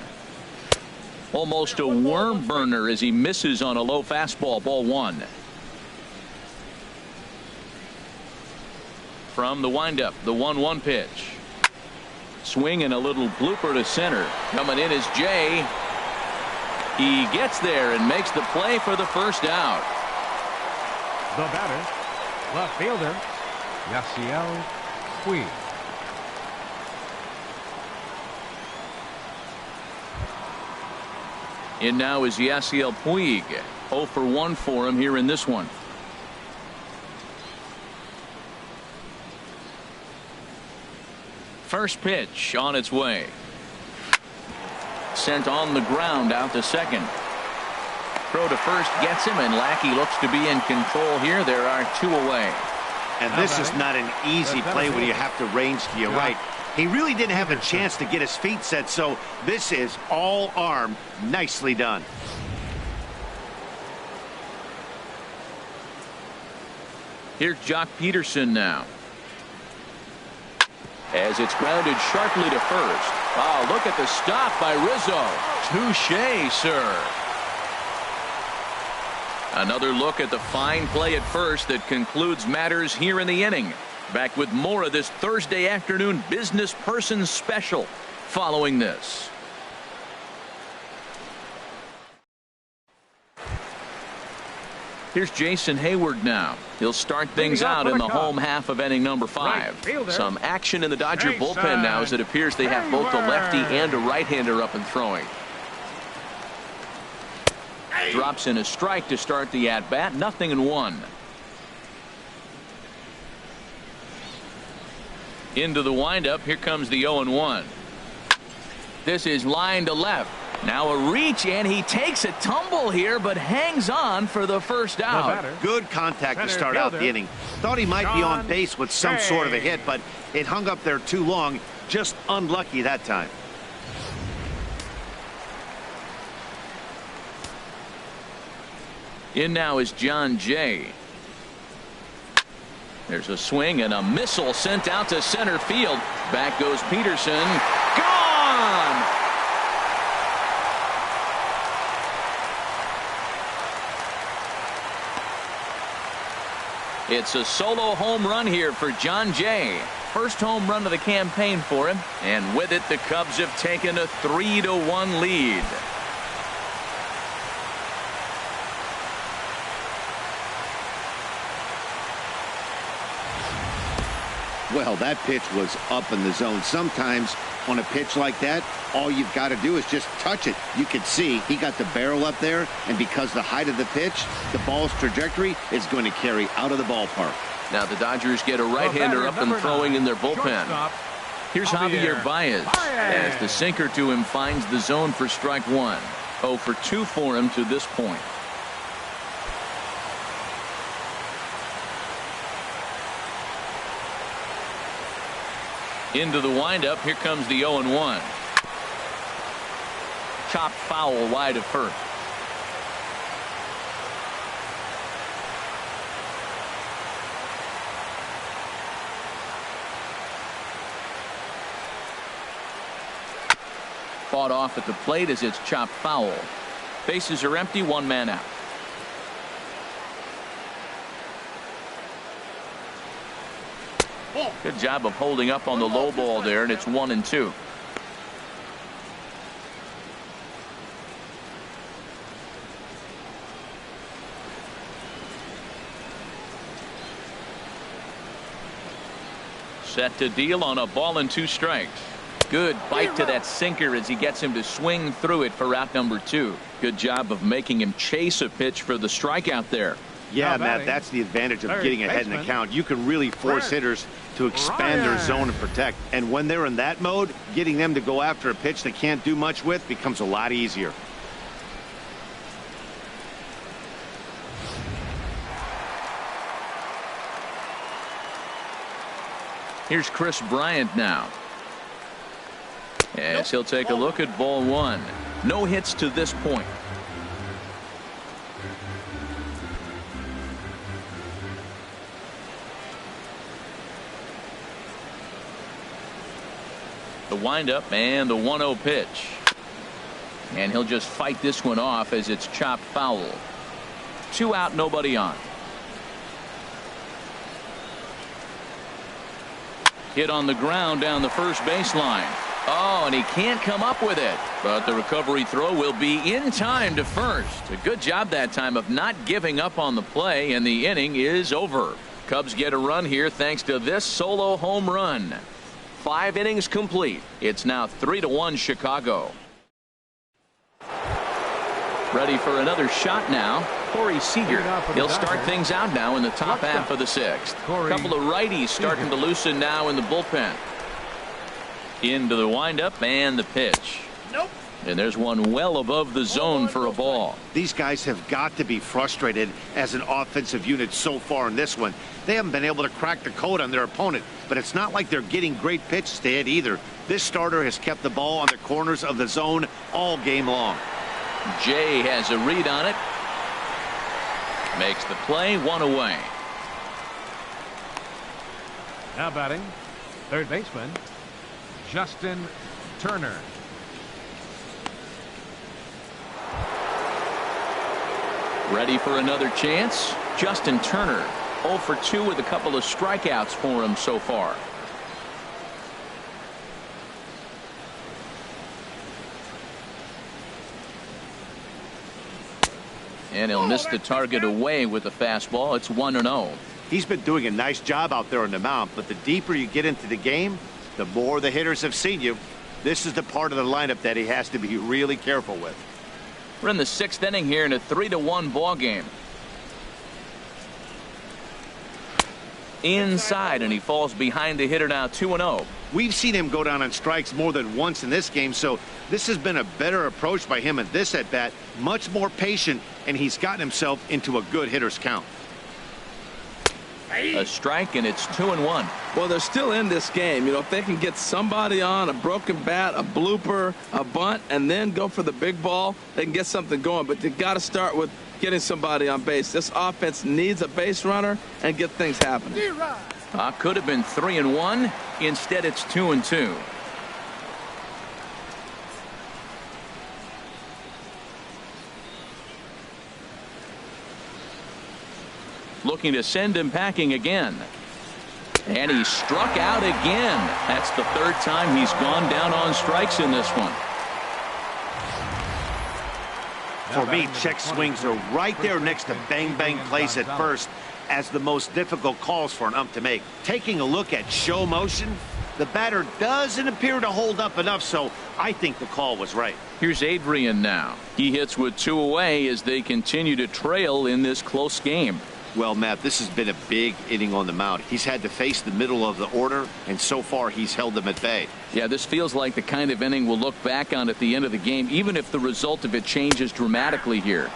Almost a worm burner as he misses on a low fastball. Ball 1. From the windup, the 1-1 pitch. Swing and a little blooper to center. Coming in is Jay. He gets there and makes the play for the first out. The batter, left fielder, Yasiel Puig. In now is Yasiel Puig. 0 for 1 for him here in this one. First pitch on its way. Sent on the ground out to second. Throw to first gets him, and Lackey looks to be in control here. There are 2 away. And this is not an easy play when you have to range to your right. He really didn't have a chance to get his feet set, so this is all arm. Nicely done. Here's Jock Peterson now. As it's grounded sharply to first. Wow, look at the stop by Rizzo. Touché, sir. Another look at the fine play at first that concludes matters here in the inning. Back with more of this Thursday afternoon business person special following this. Here's Jason Hayward now. He'll start things out in the home half of inning number 5. Some action in the Dodger bullpen now as it appears they have both a lefty and a right-hander up and throwing. Drops in a strike to start the at-bat. 0-1. Into the windup. Here comes the 0-1. This is line to left. Now a reach, and he takes a tumble here, but hangs on for the first out. Good contact to start out the inning. Thought he might be on base with some sort of a hit, but it hung up there too long. Just unlucky that time. In now is John Jay. There's a swing and a missile sent out to center field. Back goes Peterson. Gone! It's a solo home run here for John Jay. First home run of the campaign for him. And with it, the Cubs have taken a 3-1 lead. Well, that pitch was up in the zone. Sometimes on a pitch like that, all you've got to do is just touch it. You can see he got the barrel up there, and because the height of the pitch, the ball's trajectory is going to carry out of the ballpark. Now the Dodgers get a right-hander up and throwing in their bullpen. Here's Javier Baez as the sinker to him finds the zone for strike 1. 0 for 2 for him to this point. Into the windup. Here comes the 0-1. Chopped foul wide of first. Fought off at the plate as it's chopped foul. Bases are empty. 1 man out. Good job of holding up on the low ball there, and it's 1-2. Set to deal on a ball and 2 strikes. Good bite to that sinker as he gets him to swing through it for out number 2. Good job of making him chase a pitch for the strikeout there. Yeah, Matt, that's the advantage of getting ahead in the count. You can really force hitters to expand their zone and protect. And when they're in that mode, getting them to go after a pitch they can't do much with becomes a lot easier. Here's Chris Bryant now. As he'll take a look at ball 1. No hits to this point. The windup and the 1-0 pitch. And he'll just fight this one off as it's chopped foul. 2 out, nobody on. Hit on the ground down the first baseline. Oh, and he can't come up with it. But the recovery throw will be in time to first. A good job that time of not giving up on the play, and the inning is over. Cubs get a run here thanks to this solo home run. 5 innings complete. It's now 3-1 Chicago. Ready for another shot now. Corey Seager. He'll start things out now in the top half of the 6th. A couple of righties starting to loosen now in the bullpen. Into the windup and the pitch. Nope. And there's one well above the zone for a ball. These guys have got to be frustrated as an offensive unit so far in this one. They haven't been able to crack the code on their opponent, but it's not like they're getting great pitches to hit either. This starter has kept the ball on the corners of the zone all game long. Jay has a read on it. Makes the play, 1 away. Now batting, third baseman, Justin Turner. Ready for another chance. Justin Turner 0 for 2 with a couple of strikeouts for him so far. And he'll miss the target away with the fastball. It's 1-0. He's been doing a nice job out there on the mound, but the deeper you get into the game, the more the hitters have seen you. This is the part of the lineup that he has to be really careful with. We're in the 6th inning here in a 3-1 ball game. Inside, and he falls behind the hitter now, 2-0. We've seen him go down on strikes more than once in this game, so this has been a better approach by him at this at-bat, much more patient, and he's gotten himself into a good hitter's count. A strike, and it's 2-1. Well, they're still in this game. You know, if they can get somebody on, a broken bat, a blooper, a bunt, and then go for the big ball, they can get something going. But you got to start with getting somebody on base. This offense needs a base runner and get things happening. Could have been 3-1. Instead, it's 2-2. Looking to send him packing again. And he struck out again. That's the 3rd time he's gone down on strikes in this one. For me, check swings are right there next to bang-bang plays at first as the most difficult calls for an ump to make. Taking a look at show motion, the batter doesn't appear to hold up enough, so I think the call was right. Here's Adrian now. He hits with 2 away as they continue to trail in this close game. Well, Matt, this has been a big inning on the mound. He's had to face the middle of the order, and so far he's held them at bay. Yeah, this feels like the kind of inning we'll look back on at the end of the game, even if the result of it changes dramatically here.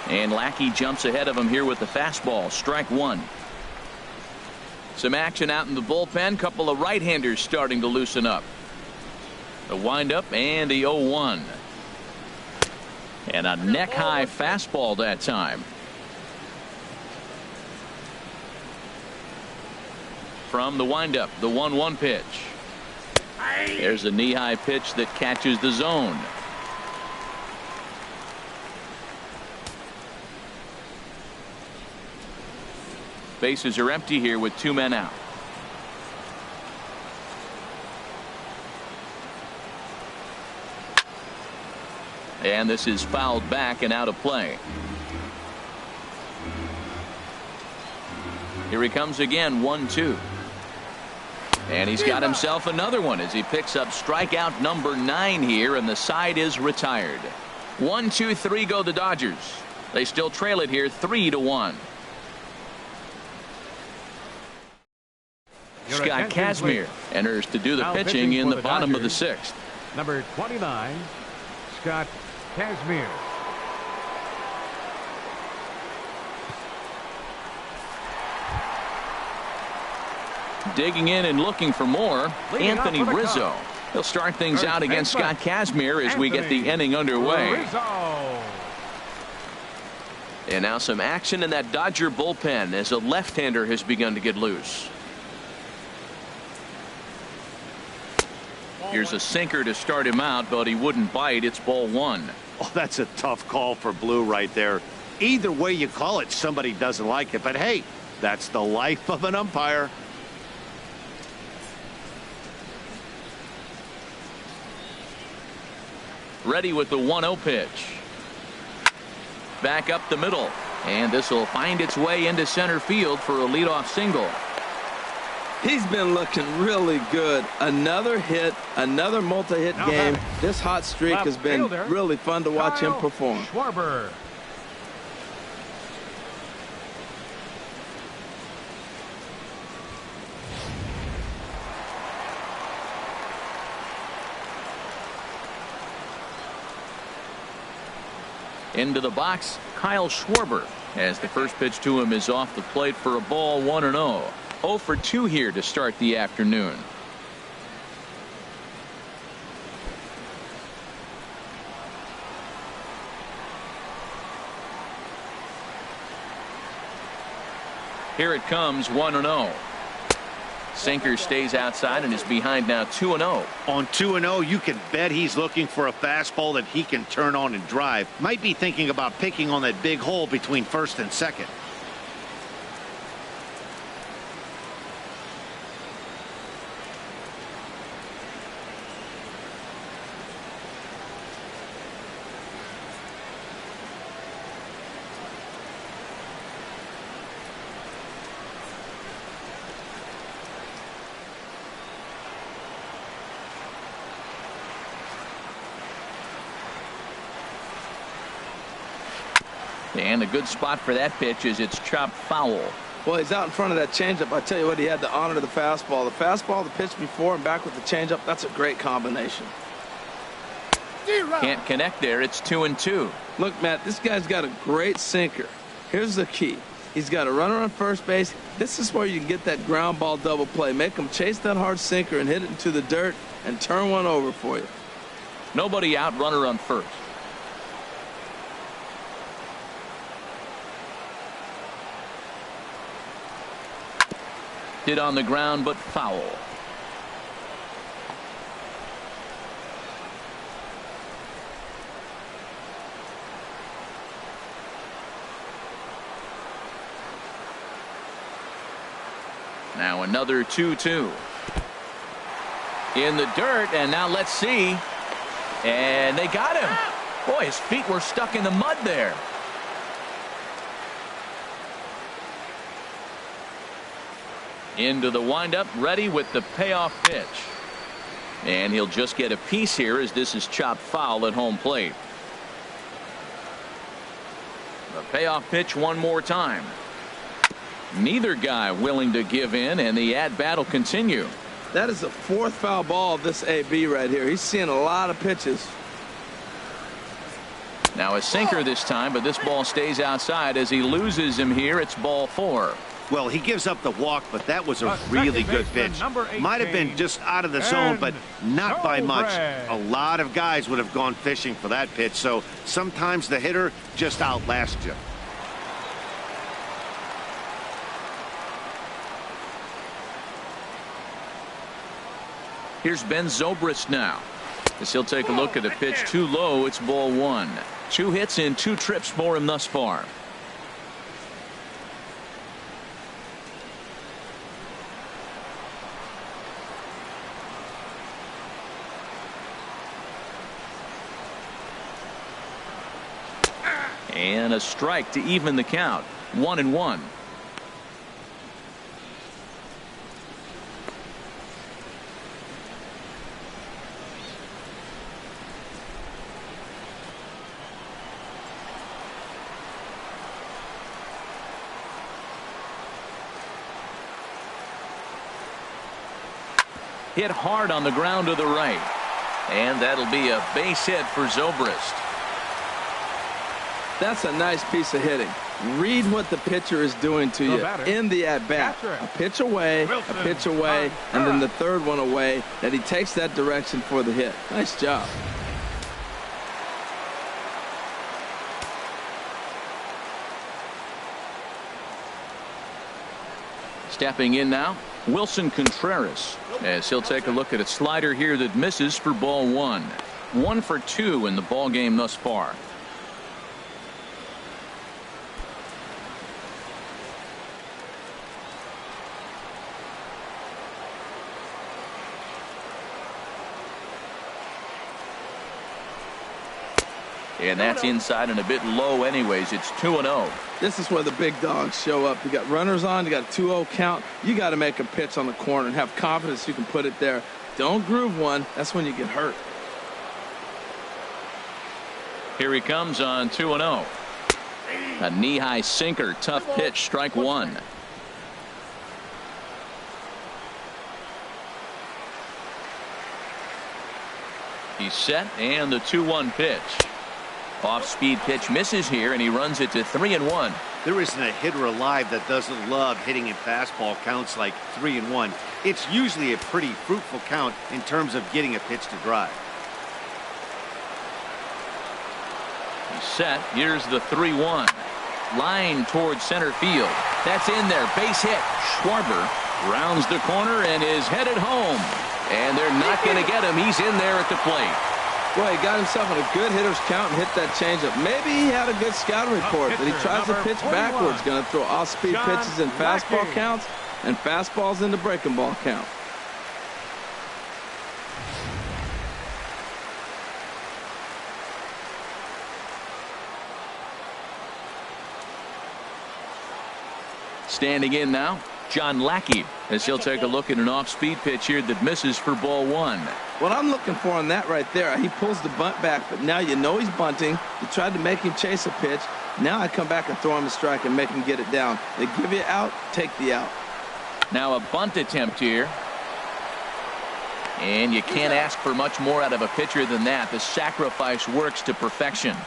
And Lackey jumps ahead of him here with the fastball. Strike 1. Some action out in the bullpen. Couple of right-handers starting to loosen up. The windup and the 0-1. And a neck-high fastball that time. From the windup, the 1-1 pitch. There's a knee-high pitch that catches the zone. Bases are empty here with 2 men out. And this is fouled back and out of play. Here he comes again, 1-2. And he's got himself another one as he picks up strikeout number 9 here, and the side is retired. 1, 2, 3 go the Dodgers. They still trail it here 3-1. Scott Kazmir enters to do the pitching in the bottom of the 6th. Number 29, Scott Kazmir. Digging in and looking for more, Anthony Rizzo. He'll start things out against Scott Kazmir as we get the inning underway. And now some action in that Dodger bullpen as a left-hander has begun to get loose. Here's a sinker to start him out, but he wouldn't bite. It's ball 1. Oh, that's a tough call for Blue right there. Either way you call it, somebody doesn't like it. But hey, that's the life of an umpire. Ready with the 1-0 pitch. Back up the middle. And this will find its way into center field for a leadoff single. He's been looking really good. Another hit, another multi-hit game. This hot streak has been really fun to watch him perform. Schwarber. Into the box, Kyle Schwarber, as the first pitch to him is off the plate for a ball 1-0. 0 for 2 here to start the afternoon. Here it comes, 1-0. Sinker stays outside and is behind now 2-0. On 2-0, you can bet he's looking for a fastball that he can turn on and drive. Might be thinking about picking on that big hole between first and second. And a good spot for that pitch is it's chopped foul. Well, he's out in front of that changeup. I tell you what, he had to honor the fastball. The fastball, the pitch before, and back with the changeup. That's a great combination. Can't connect there. It's 2-2. Look, Matt, this guy's got a great sinker. Here's the key. He's got a runner on first base. This is where you can get that ground ball double play. Make him chase that hard sinker and hit it into the dirt and turn one over for you. Nobody out, runner on first. Hit on the ground, but foul. Now another 2-2. In the dirt, and now let's see. And they got him. Boy, his feet were stuck in the mud there. Into the windup, ready with the payoff pitch. And he'll just get a piece here as this is chopped foul at home plate. The payoff pitch one more time. Neither guy willing to give in, and the at-bat will continue. That is the 4th foul ball of this AB right here. He's seeing a lot of pitches. Now a sinker this time, but this ball stays outside as he loses him here. It's ball 4. Well, he gives up the walk, but that was a really good pitch. Might have been just out of the zone, but not by much. A lot of guys would have gone fishing for that pitch, so sometimes the hitter just outlasts you. Here's Ben Zobrist now, as he'll take a look at the pitch too low. It's ball 1. 2 hits in 2 trips for him thus far. And a strike to even the count. 1-1. Hit hard on the ground to the right. And that'll be a base hit for Zobrist. That's a nice piece of hitting. Read what the pitcher is doing to you in the at-bat. A pitch away, and then the third one away, that he takes that direction for the hit. Nice job. Stepping in now, Wilson Contreras, as he'll take a look at a slider here that misses for ball one. 1 for 2 in the ball game thus far. And that's inside and a bit low anyways. It's 2-0. This is where the big dogs show up. You got runners on, you got a 2-0 count. You got to make a pitch on the corner and have confidence you can put it there. Don't groove one. That's when you get hurt. Here he comes on 2-0. A knee-high sinker. Tough pitch. Strike one. He's set, and the 2-1 pitch. Off-speed pitch misses here, and he runs it to 3-1. There isn't a hitter alive that doesn't love hitting in fastball counts like 3-1. It's usually a pretty fruitful count in terms of getting a pitch to drive. He's set. Here's the 3-1. Line towards center field. That's in there. Base hit. Schwarber rounds the corner and is headed home. And they're not going to get him. He's in there at the plate. Boy, he got himself in a good hitter's count and hit that changeup. Maybe he had a good scouting report, but he tries to pitch backwards. Going to throw off-speed pitches in fastball counts and fastballs into breaking ball count. Standing in now, John Lackey, as he'll take a look at an off-speed pitch here that misses for ball one. What I'm looking for on that right there, he pulls the bunt back, but now you know he's bunting. You tried to make him chase a pitch. Now I come back and throw him a strike and make him get it down. They give you out, take the out. Now a bunt attempt here. And you can't ask for much more out of a pitcher than that. The sacrifice works to perfection.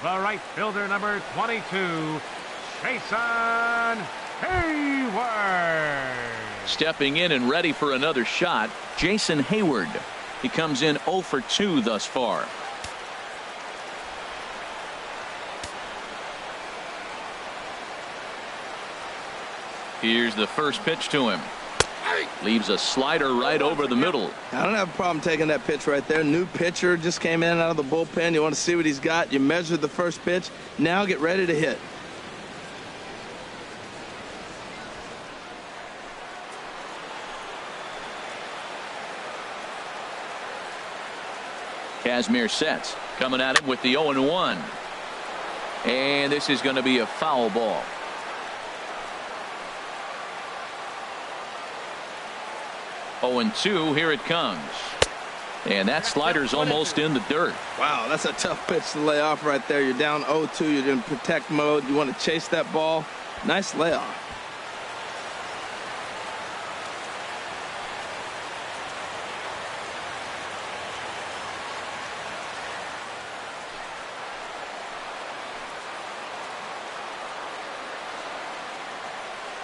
The right fielder, number 22, Jason Hayward. Stepping in and ready for another shot, Jason Hayward. He comes in 0 for 2 thus far. Here's the first pitch to him. Leaves a slider right over the middle. I don't have a problem taking that pitch right there. New pitcher just came in out of the bullpen. You want to see what he's got. You measure the first pitch. Now get ready to hit. Kazmir sets. Coming at him with the 0-1. And this is going to be a foul ball. 0-2, here it comes. And that slider's almost in the dirt. Wow, that's a tough pitch to lay off right there. You're down 0-2. You're in protect mode. You want to chase that ball. Nice layoff.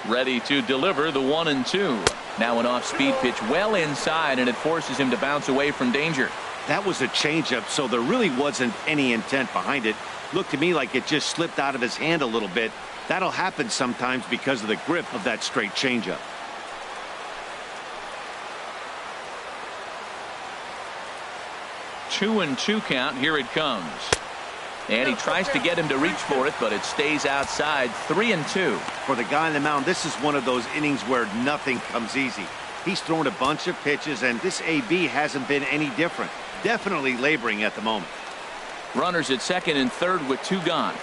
Ready to deliver the 1-2. Now an off-speed pitch well inside, and it forces him to bounce away from danger. That was a changeup, so there really wasn't any intent behind it. Looked to me like it just slipped out of his hand a little bit. That'll happen sometimes because of the grip of that straight changeup. Two and 2 count. Here it comes. And he tries to get him to reach for it, but it stays outside. 3-2. For the guy on the mound, this is one of those innings where nothing comes easy. He's thrown a bunch of pitches, and this AB hasn't been any different. Definitely laboring at the moment. Runners at second and third with 2 gone.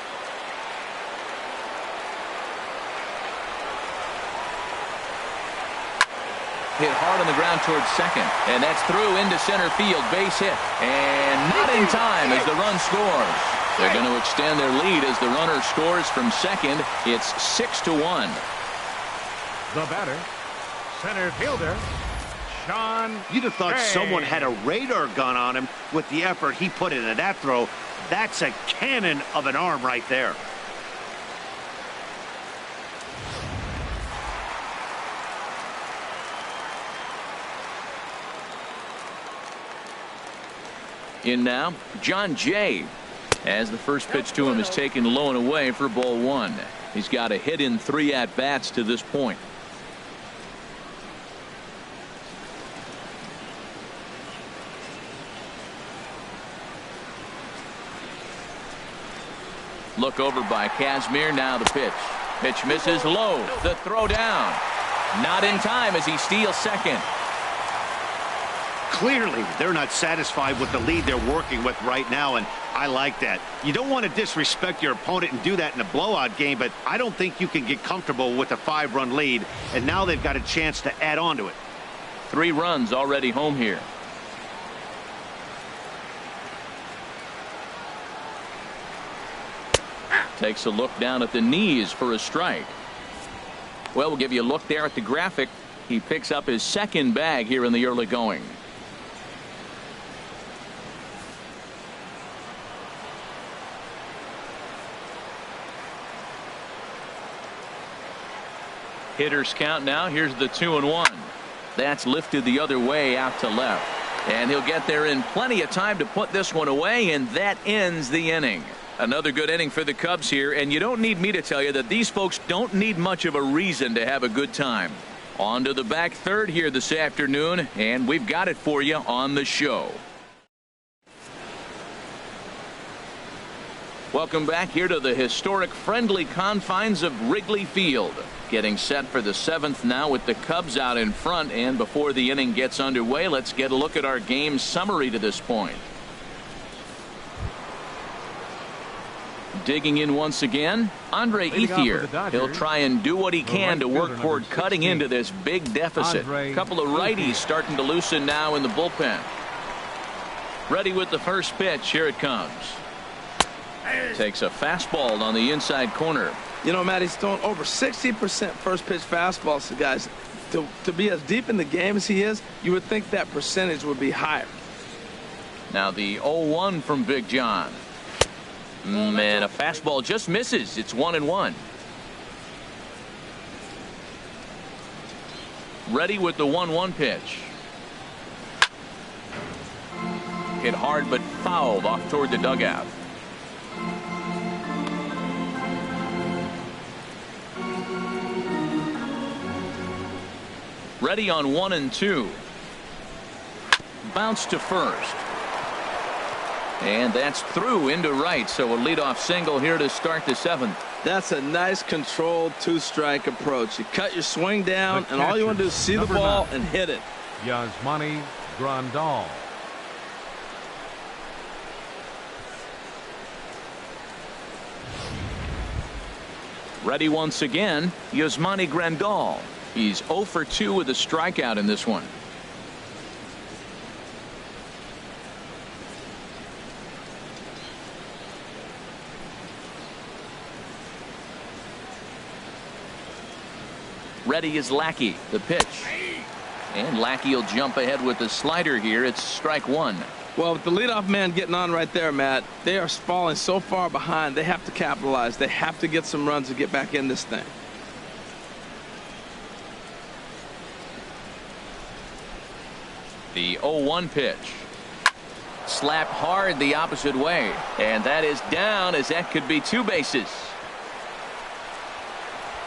Hit hard on the ground towards second, and that's through into center field. Base hit, and not in time as the run scores. They're going to extend their lead as the runner scores from second. It's 6-1. The batter, Center fielder, Sean You'd have thought Shea. someone had a radar gun on him with the effort he put into that throw. That's a cannon of an arm right there. In now, John Jay, as the first pitch to him is taken low and away for ball one. He's got a hit in 3 at-bats to this point. Look over by Kazmir. Now the pitch. Pitch misses low. The throw down. Not in time as he steals second. Clearly, they're not satisfied with the lead they're working with right now, and I like that. You don't want to disrespect your opponent and do that in a blowout game, but I don't think you can get comfortable with a 5-run lead, and now they've got a chance to add on to it. 3 runs already home here. Takes a look down at the knees for a strike. Well, we'll give you a look there at the graphic. He picks up his second bag here in the early going. Hitters count now. Here's the 2-1. That's lifted the other way out to left. And he'll get there in plenty of time to put this one away, and that ends the inning. Another good inning for the Cubs here, and you don't need me to tell you that these folks don't need much of a reason to have a good time. On to the back third here this afternoon, and we've got it for you on the show. Welcome back here to the historic friendly confines of Wrigley Field. Getting set for the 7th now with the Cubs out in front, and before the inning gets underway, let's get a look at our game summary to this point. Digging in once again, Andre Ethier. He'll try and do what he can to work toward cutting into this big deficit. A couple of righties starting to loosen now in the bullpen. Ready with the first pitch. Here it comes. Takes a fastball on the inside corner. You know, Matt, he's thrown over 60% first pitch fastballs to guys. To be as deep in the game as he is, you would think that percentage would be higher. Now the 0-1 from Big John. Man, a fastball just misses. It's 1-1. Ready with the 1-1 pitch. Hit hard but fouled off toward the dugout. Ready on 1-2. Bounce to first. And that's through into right, so a leadoff single here to start the 7th. That's a nice controlled 2-strike approach. You cut your swing down, and all you want to do is see the ball and hit it. Yasmani Grandal. Ready once again, Yasmani Grandal. He's 0 for 2 with a strikeout in this one. Ready is Lackey. The pitch. And Lackey will jump ahead with the slider here. It's strike 1. Well, with the leadoff man getting on right there, Matt, they are falling so far behind. They have to capitalize. They have to get some runs to get back in this thing. The 0-1 pitch. Slapped hard the opposite way. And that is down, as that could be 2 bases.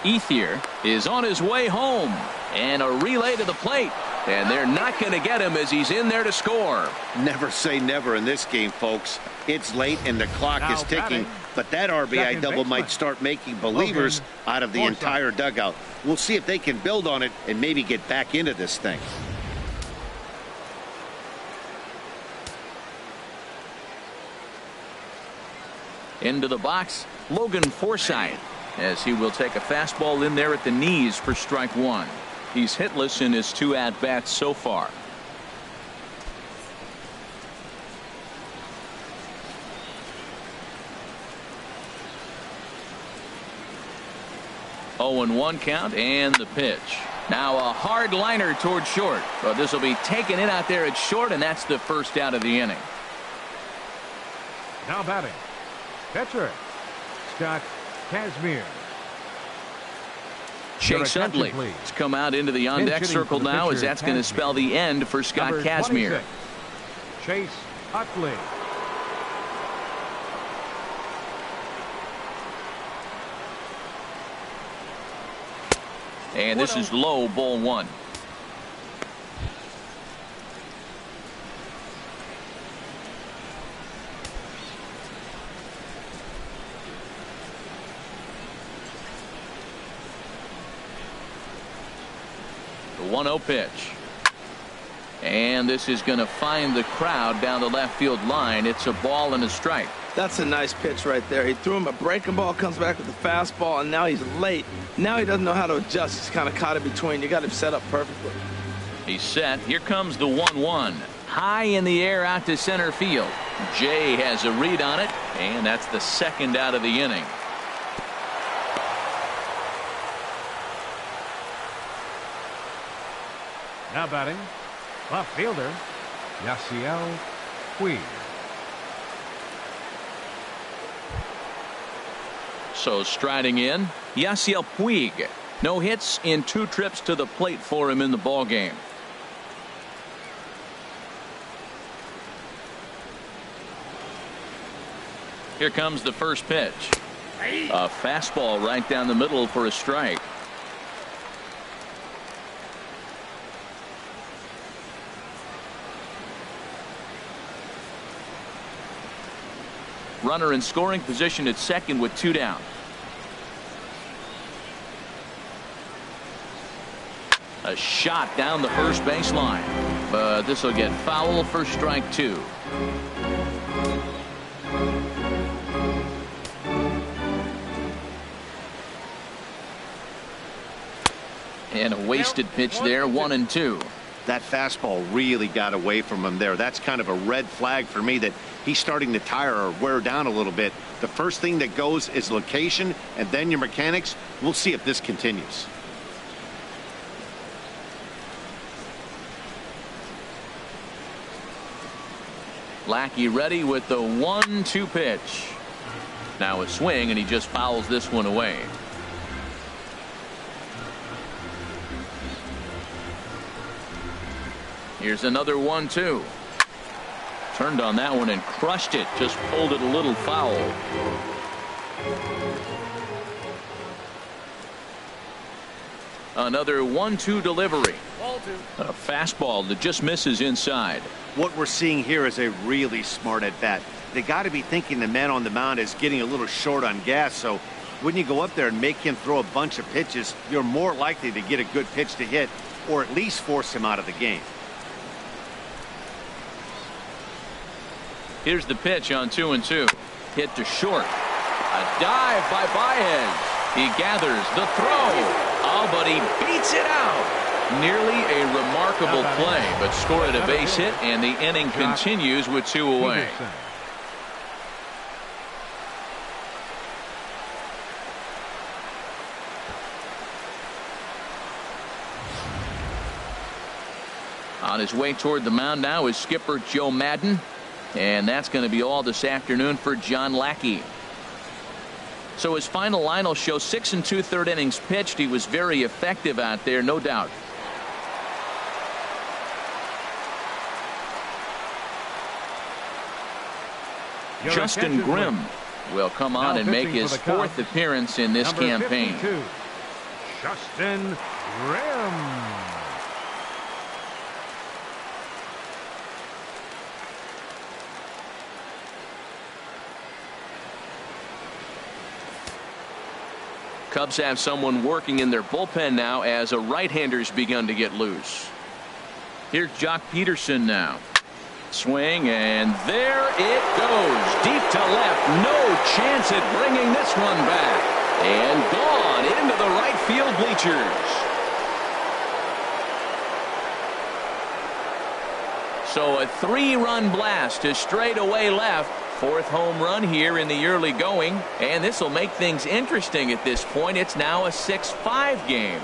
Ethier is on his way home, and a relay to the plate, and they're not going to get him as he's in there to score. Never say never in this game, folks. It's late and the clock is ticking, but that RBI double might start making believers out of the entire dugout. We'll see if they can build on it and maybe get back into this thing. Into the box, Logan Forsythe, as he will take a fastball in there at the knees for strike 1. He's hitless in his 2 at-bats so far. Oh, 0-1 count, and the pitch. Now a hard liner toward short. But this will be taken in out there at short, and that's the first out of the inning. Now batting, pitcher, Scott Kazmir. Chase Utley has come out into the on-deck circle now, as that's going to spell the end for Scott Kazmir. Chase Utley. And this is low, ball one. The 1-0 pitch. And this is going to find the crowd down the left field line. It's a ball and a strike. That's a nice pitch right there. He threw him a breaking ball, comes back with a fastball, and now he's late. Now he doesn't know how to adjust. He's kind of caught in between. You got him set up perfectly. He's set. Here comes the 1-1. High in the air out to center field. Jay has a read on it, and that's the second out of the inning. Now batting, left fielder, Yasiel Puig. So striding in, Yasiel Puig. No hits in 2 trips to the plate for him in the ball game. Here comes the first pitch. A fastball right down the middle for a strike. Runner in scoring position at second with 2 down. A shot down the first baseline, but this will get foul for strike 2. And a wasted pitch there, 1-2. That fastball really got away from him there. That's kind of a red flag for me that he's starting to tire or wear down a little bit. The first thing that goes is location, and then your mechanics. We'll see if this continues. Lackey ready with the 1-2 pitch. Now a swing, and he just fouls this one away. Here's another 1-2. Turned on that one and crushed it. Just pulled it a little foul. Another 1-2 delivery. A fastball that just misses inside. What we're seeing here is a really smart at bat. They got to be thinking the man on the mound is getting a little short on gas. So when you go up there and make him throw a bunch of pitches, you're more likely to get a good pitch to hit, or at least force him out of the game. Here's the pitch on 2-2. Hit to short. A dive by Baez. He gathers the throw. Oh, but he beats it out. Nearly a remarkable play, but scored a base hit, and the inning continues with 2 away. On his way toward the mound now is skipper Joe Madden. And that's going to be all this afternoon for John Lackey. So his final line will show 6 2/3 innings pitched. He was very effective out there, no doubt. Justin Grimm will come on and make his 4th appearance in this campaign. 52, Justin Grimm. Cubs have someone working in their bullpen now as a right-hander's begun to get loose. Here's Jock Peterson now. Swing, and there it goes. Deep to left. No chance at bringing this one back. And gone into the right field bleachers. So a 3-run blast to straightaway left. 4th home run here in the early going, and this will make things interesting at this point. It's now a 6-5 game.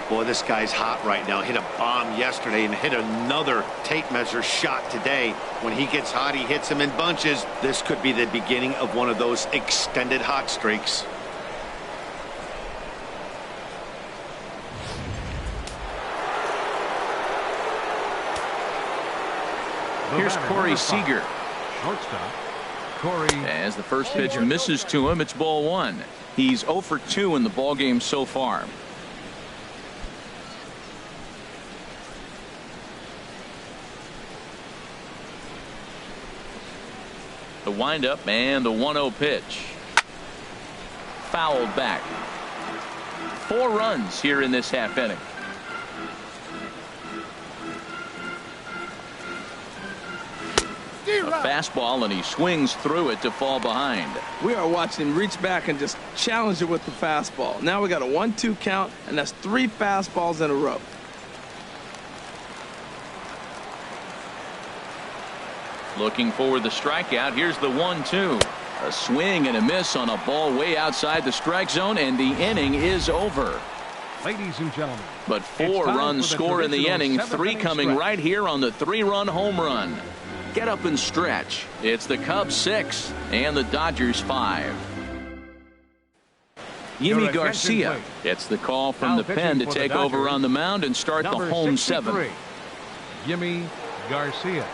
Boy, this guy's hot right now. Hit a bomb yesterday and hit another tape measure shot today. When he gets hot, he hits them in bunches. This could be the beginning of one of those extended hot streaks. Here's Corey Seager. Shortstop, Corey. As the first pitch misses to him, it's ball one. He's 0 for 2 in the ballgame so far. The windup and the 1-0 pitch. Fouled back. 4 runs here in this half inning. A fastball, and he swings through it to fall behind. We are watching him reach back and just challenge it with the fastball. Now we got a 1-2 count, and that's 3 fastballs in a row. Looking for the strikeout. Here's the 1-2. A swing and a miss on a ball way outside the strike zone, and the inning is over. Ladies and gentlemen. But 4 runs score in the inning, 3 coming right here on the 3-run home run. Get up and stretch. It's the Cubs 6 and the Dodgers 5. Yimi Garcia gets the call from the pen to take over on the mound and start the home 7. Yimi Garcia.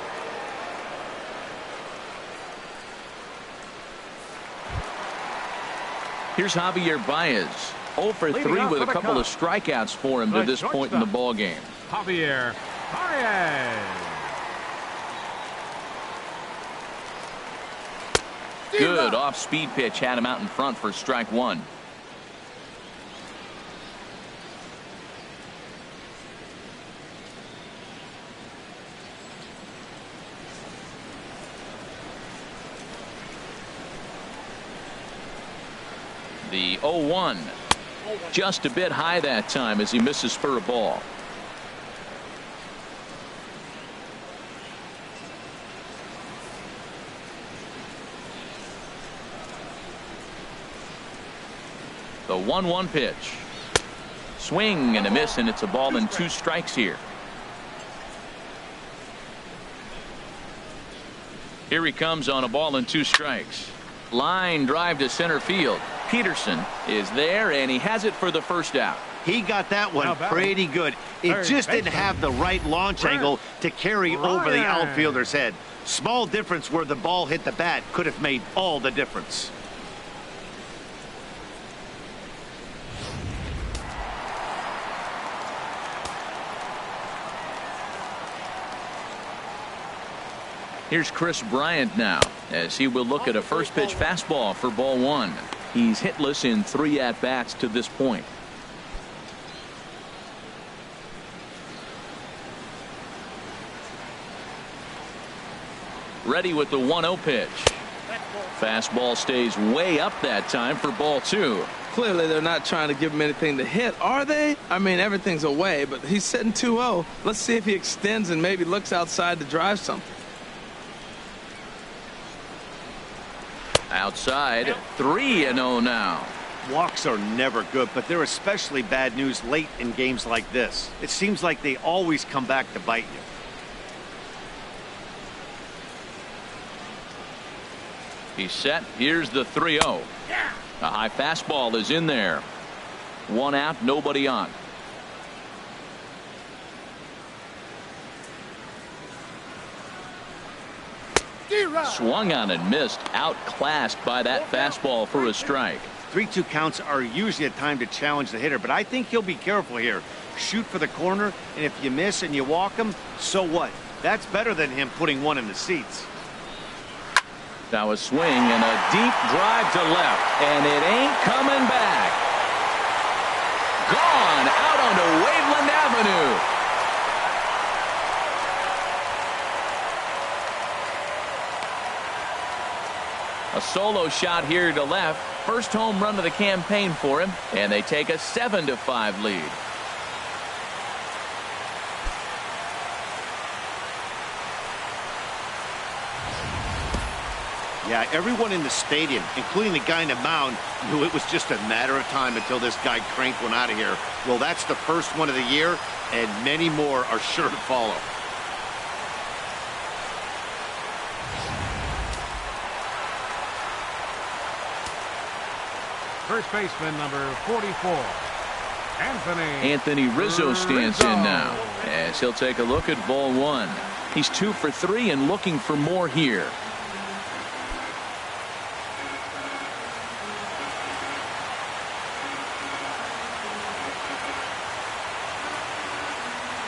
Here's Javier Baez. 0 for 3 with a couple of strikeouts for him to this point in the ball game. Javier Baez. Good off-speed pitch had him out in front for strike 1. The 0-1. Just a bit high that time as he misses for a ball. The 1-1 pitch. Swing and a miss, and it's a ball and 2 strikes here. Here he comes on a ball and 2 strikes. Line drive to center field. Peterson is there, and he has it for the first out. He got that one pretty good. It just didn't have the right launch angle to carry over the outfielder's head. Small difference where the ball hit the bat could have made all the difference. Here's Chris Bryant now as he will look at a first pitch fastball for ball 1. He's hitless in 3 at-bats to this point. Ready with the 1-0 pitch. Fastball stays way up that time for ball 2. Clearly they're not trying to give him anything to hit, are they? I mean, everything's away, but he's sitting 2-0. Let's see if he extends and maybe looks outside to drive something. Outside, 3-0 now. Walks are never good, but they're especially bad news late in games like this. It seems like they always come back to bite you. He's set. Here's the 3-0. A high fastball is in there. 1 out, nobody on. Swung on and missed. Outclassed by that fastball for a strike. 3-2 counts are usually a time to challenge the hitter, but I think he'll be careful here. Shoot for the corner, and if you miss and you walk him, so what? That's better than him putting one in the seats. Now a swing and a deep drive to left, and it ain't coming back. Gone out onto Waveland Avenue. A solo shot here to left. First home run of the campaign for him, and they take a 7-5 lead. Yeah, everyone in the stadium, including the guy in the mound, knew it was just a matter of time until this guy cranked one out of here. Well, that's the first one of the year, and many more are sure to follow. First baseman, number 44, Anthony Rizzo stands in now, as he'll take a look at ball one. He's 2 for 3 and looking for more here.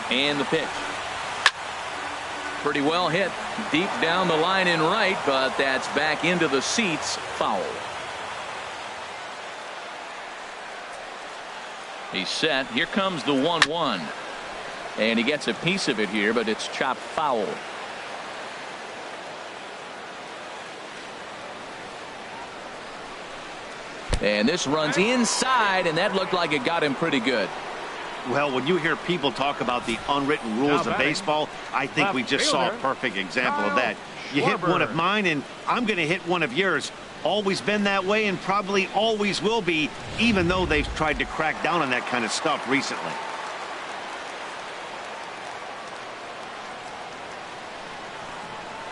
And the pitch. Pretty well hit. Deep down the line in right, but that's back into the seats. Foul. He's set. Here comes the 1-1. And he gets a piece of it here, but it's chopped foul. And this runs inside, and that looked like it got him pretty good. Well, when you hear people talk about the unwritten rules of baseball, I think we just saw a perfect example of that. You hit one of mine, and I'm going to hit one of yours. Always been that way and probably always will be, even though they've tried to crack down on that kind of stuff recently.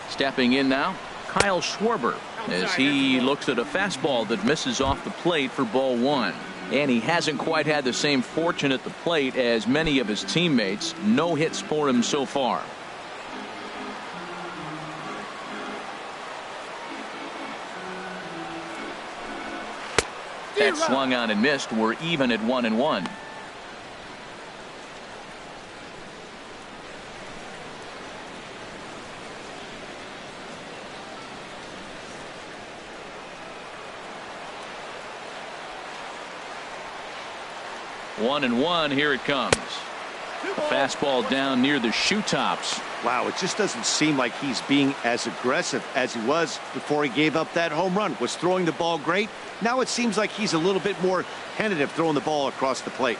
Stepping in now, Kyle Schwarber, as he looks at a fastball that misses off the plate for ball one. And he hasn't quite had the same fortune at the plate as many of his teammates. No hits for him so far. That swung on and missed. We're even at 1-1. One and one. Here it comes. A fastball down near the shoe tops. Wow, it just doesn't seem like he's being as aggressive as he was before he gave up that home run. Was throwing the ball great. Now it seems like he's a little bit more tentative throwing the ball across the plate.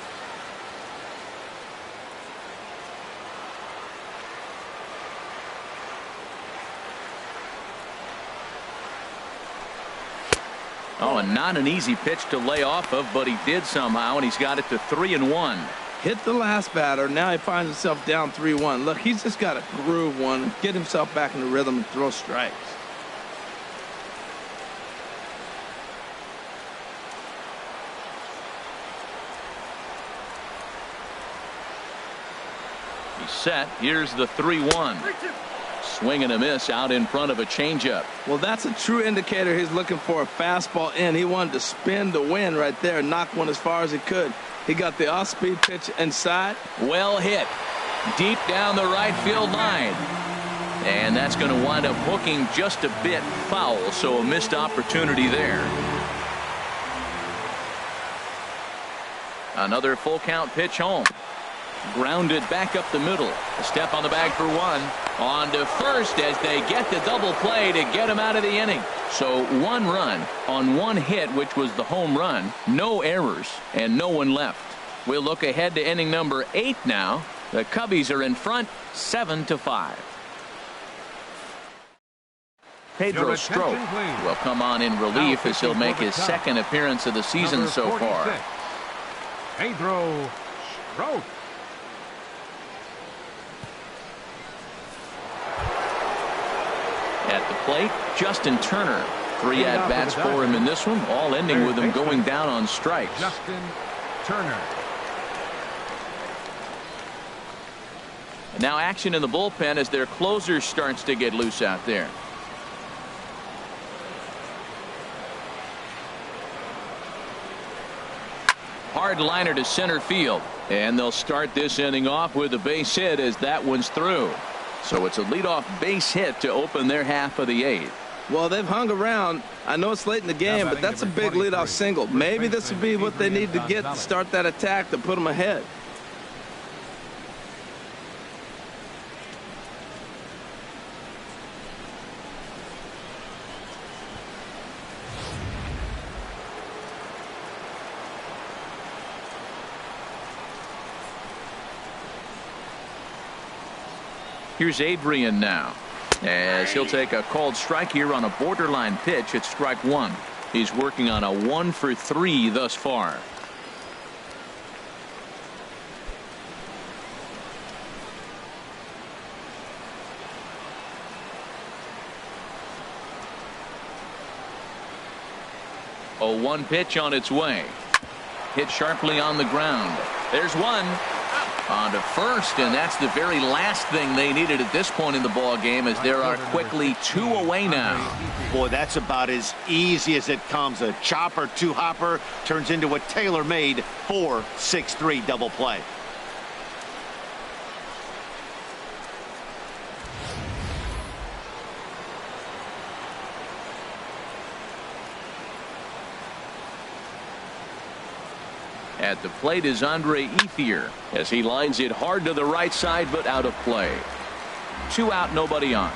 Oh, and not an easy pitch to lay off of, but he did somehow, and he's got it to 3-1. Hit the last batter. Now he finds himself down 3-1. Look, he's just got to groove one, get himself back in the rhythm and throw strikes. He's set. Here's the 3-1. Swing and a miss out in front of a changeup. Well, that's a true indicator he's looking for a fastball in. He wanted to spin the wind right there, knock one as far as he could. He got the off-speed pitch inside. Well hit. Deep down the right field line. And that's going to wind up hooking just a bit foul, so a missed opportunity there. Another full count pitch home. Grounded back up the middle. A step on the bag for one. On to first as they get the double play to get him out of the inning. So 1 run on 1 hit, which was the home run. No errors and no one left. We'll look ahead to inning number 8 now. The Cubbies are in front 7-5. Pedro Strop will come on in relief as he'll make his second appearance of the season so far. Pedro Strop. At the plate, Justin Turner. 3 at-bats for him in this one, all ending with him going down on strikes. Justin Turner. And now action in the bullpen as their closer starts to get loose out there. Hard liner to center field. And they'll start this inning off with a base hit as that one's through. So it's a leadoff base hit to open their half of the 8th. Well, they've hung around. I know it's late in the game, but that's a big leadoff single. Maybe this would be what they need to get to start that attack to put them ahead. Here's Adrian now. as he'll take a called strike here on a borderline pitch at strike one. He's working on a 1 for 3 thus far. A 1 pitch on its way. Hit sharply on the ground. There's one. On to first, and that's the very last thing they needed at this point in the ball game, as there are quickly 2 away now. Boy, that's about as easy as it comes. A chopper 2-hopper turns into a tailor-made 4-6-3 double play. At the plate is Andre Ethier as he lines it hard to the right side, but out of play. 2 out, nobody on.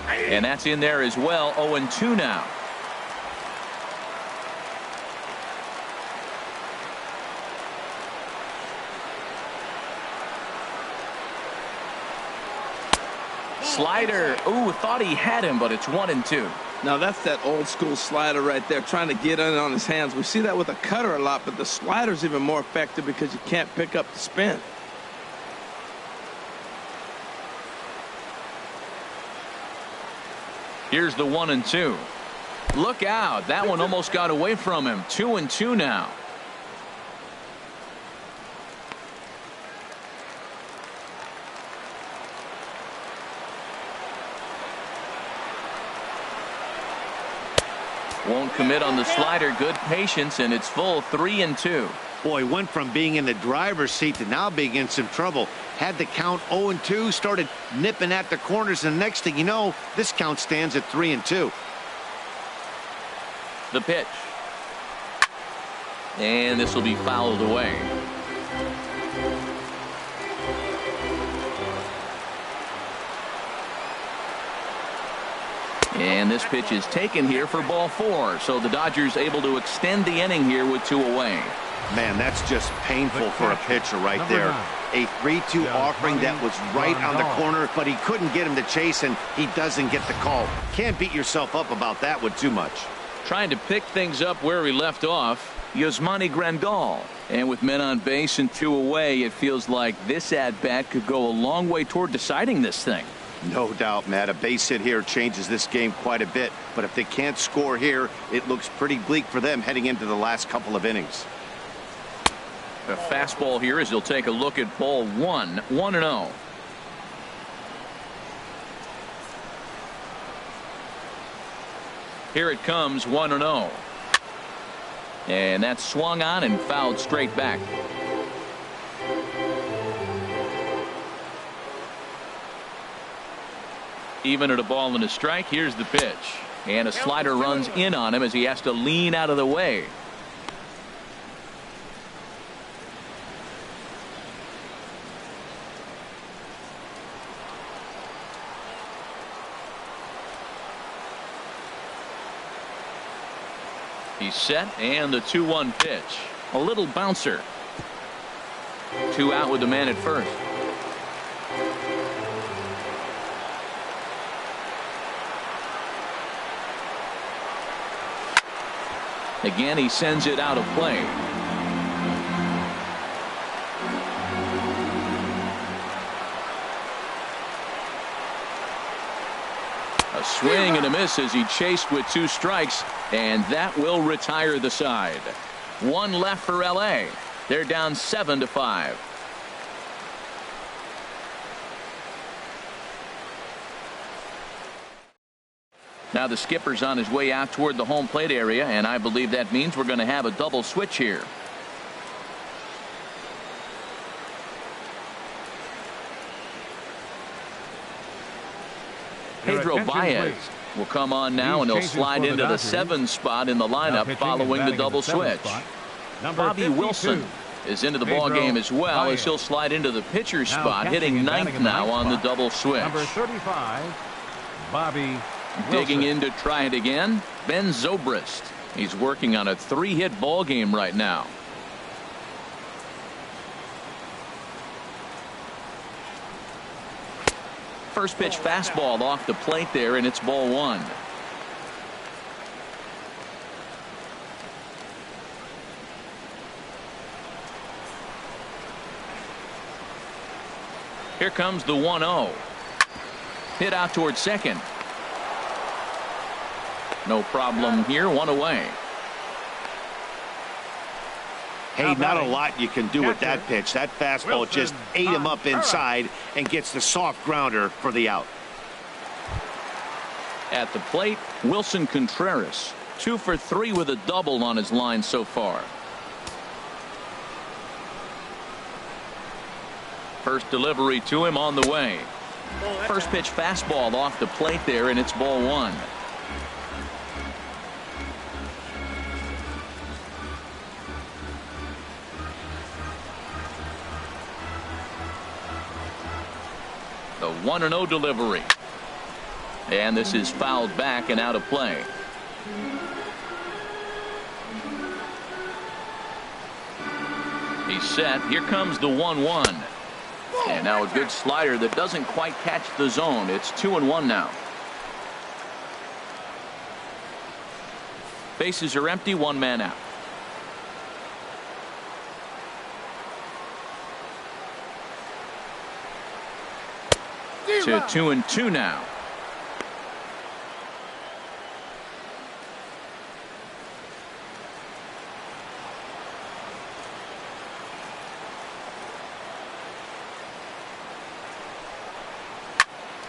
And that's in there as well. 0-2 now. Slider. Ooh, thought he had him, but it's 1-2. Now that's that old school slider right there, trying to get in on his hands. We see that with a cutter a lot, but the slider's even more effective because you can't pick up the spin. Here's the 1-2. Look out. That one almost got away from him. 2-2 now. Won't commit on the slider. Good patience, and it's full. 3-2. Boy, went from being in the driver's seat to now being in some trouble. Had the count 0-2, started nipping at the corners, and next thing you know, this count stands at 3-2. The pitch. And this will be fouled away. And this pitch is taken here for ball 4. So the Dodgers able to extend the inning here with 2 away. Man, that's just painful for a pitcher right there. A 3-2 offering that was right on the corner, but he couldn't get him to chase, and he doesn't get the call. Can't beat yourself up about that one too much. Trying to pick things up where he left off, Yasmani Grandal. And with men on base and 2 away, it feels like this at-bat could go a long way toward deciding this thing. No doubt, Matt. A base hit here changes this game quite a bit. But if they can't score here, it looks pretty bleak for them heading into the last couple of innings. A fastball here as he'll take a look at ball 1. 1-0. Here it comes. 1-0. And that's swung on and fouled straight back. Even at a ball and a strike. Here's the pitch, and a slider runs in on him as he has to lean out of the way. He's set, and the 2-1 pitch. A little bouncer. 2 out with the man at first. Again, he sends it out of play. A swing and a miss as he chased with 2 strikes, and that will retire the side. 1 left for L.A. They're down 7-5. Now the skipper's on his way out toward the home plate area, and I believe that means we're going to have a double switch here. Pedro Baez will come on now, and he'll slide into the 7 spot in the lineup following the double switch. Bobby Wilson is into the ball game as well, as he'll slide into the pitcher's spot, hitting 9th now on the double switch. Number 35, Bobby Digging Wilson. in to try it again, Ben Zobrist. He's working on a 3-hit ball game right now. First pitch fastball off the plate there, and it's ball one. Here comes the 1-0. Hit out towards second. No problem here, one away. Hey, not a lot you can do with that pitch. That fastball just ate him up inside and gets the soft grounder for the out. At the plate, Wilson Contreras, 2 for 3 with a double on his line so far. First delivery to him on the way. First pitch fastball off the plate there, and it's ball one. The 1-0 delivery. And this is fouled back and out of play. He's set. Here comes the 1-1. And now a good slider that doesn't quite catch the zone. It's 2-1 now. Bases are empty, one man out. To 2-2 now.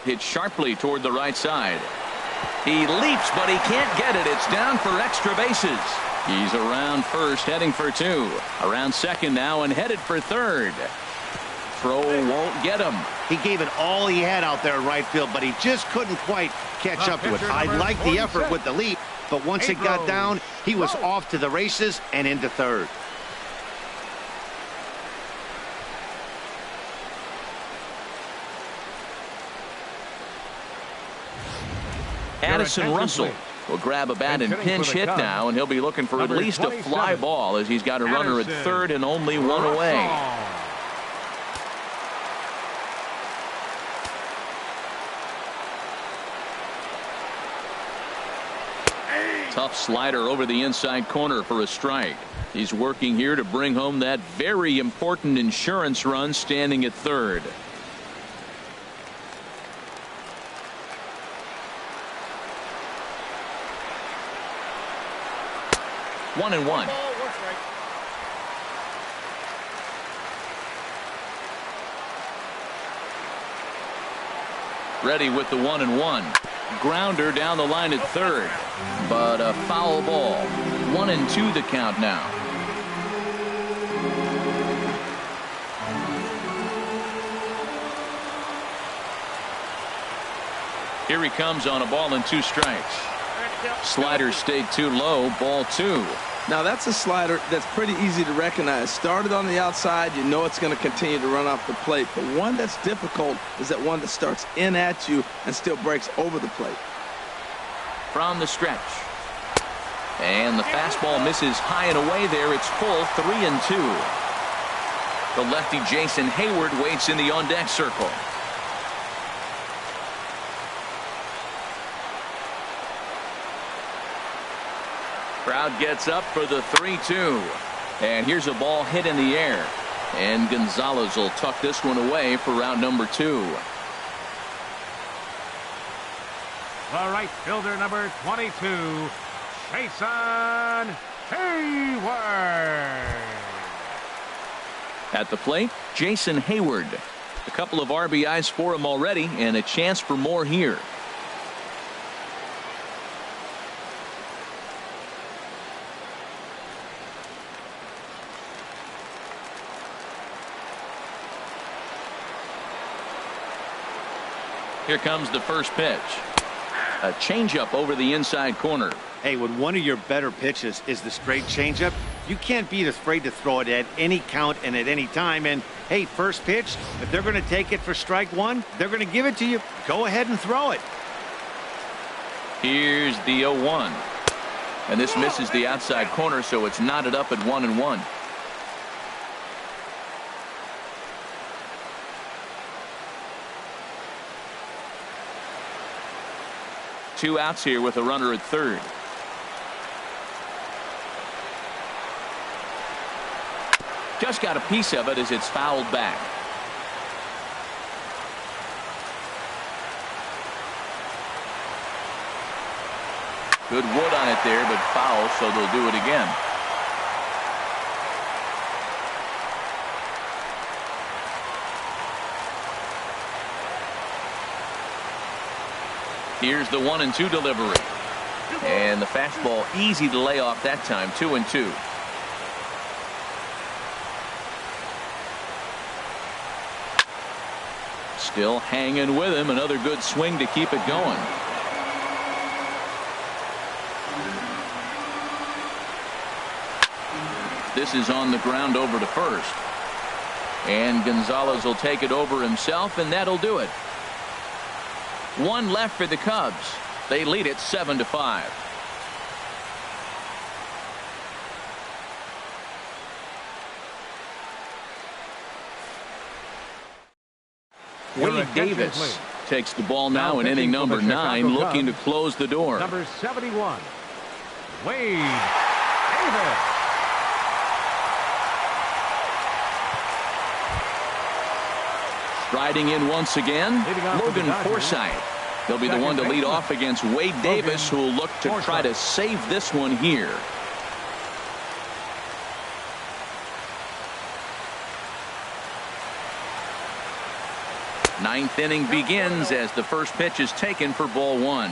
Hit sharply toward the right side. He leaps, but he can't get it. It's down for extra bases. He's around first, heading for 2. Around second now and headed for third. Throw won't get him. He gave it all he had out there in right field, but he just couldn't quite catch up to it. I like the effort with the leap, but once it got down, he was off to the races and into third. Addison Russell will grab a bat and pinch hit now, and he'll be looking for at least a fly ball as he's got a runner at third and only one away. Tough slider over the inside corner for a strike. He's working here to bring home that very important insurance run, standing at third. One and one. Ready with the 1-1. Grounder down the line at third, but a foul ball. 1-2 the count now. Here he comes on a ball and 2 strikes. Slider stayed too low, ball 2. Now that's a slider that's pretty easy to recognize. Started on the outside, you know it's going to continue to run off the plate. But one that's difficult is that one that starts in at you and still breaks over the plate. From the stretch. And the fastball misses high and away there. It's full, 3-2. The lefty Jason Hayward waits in the on-deck circle. Crowd gets up for the 3-2. And here's a ball hit in the air. And Gonzalez will tuck this one away for round number 2. The right fielder, number 22, Jason Hayward. At the plate, Jason Hayward. A couple of RBIs for him already, and a chance for more here. Here comes the first pitch. A changeup over the inside corner. Hey, when one of your better pitches is the straight changeup, you can't be afraid to throw it at any count and at any time. And hey, first pitch, if they're going to take it for strike one, they're going to give it to you. Go ahead and throw it. Here's the 0-1. And this misses the outside corner, so it's knotted up at 1-1. 2 outs here with a runner at third. Just got a piece of it as it's fouled back. Good wood on it there, but foul, so they'll do it again. Here's the 1-2 delivery. And the fastball easy to lay off that time. 2-2. Still hanging with him. Another good swing to keep it going. This is on the ground over to first. And Gonzalez will take it over himself, and that'll do it. 1 left for the Cubs. They lead it 7-5. Wade Davis takes the ball now in inning number 9, looking to close the door. Number 71, Wade Davis. Striding in once again, Logan Forsythe. He'll be the one to lead off against Wade Davis, who will look to try to save this one here. Ninth inning begins as the first pitch is taken for ball 1.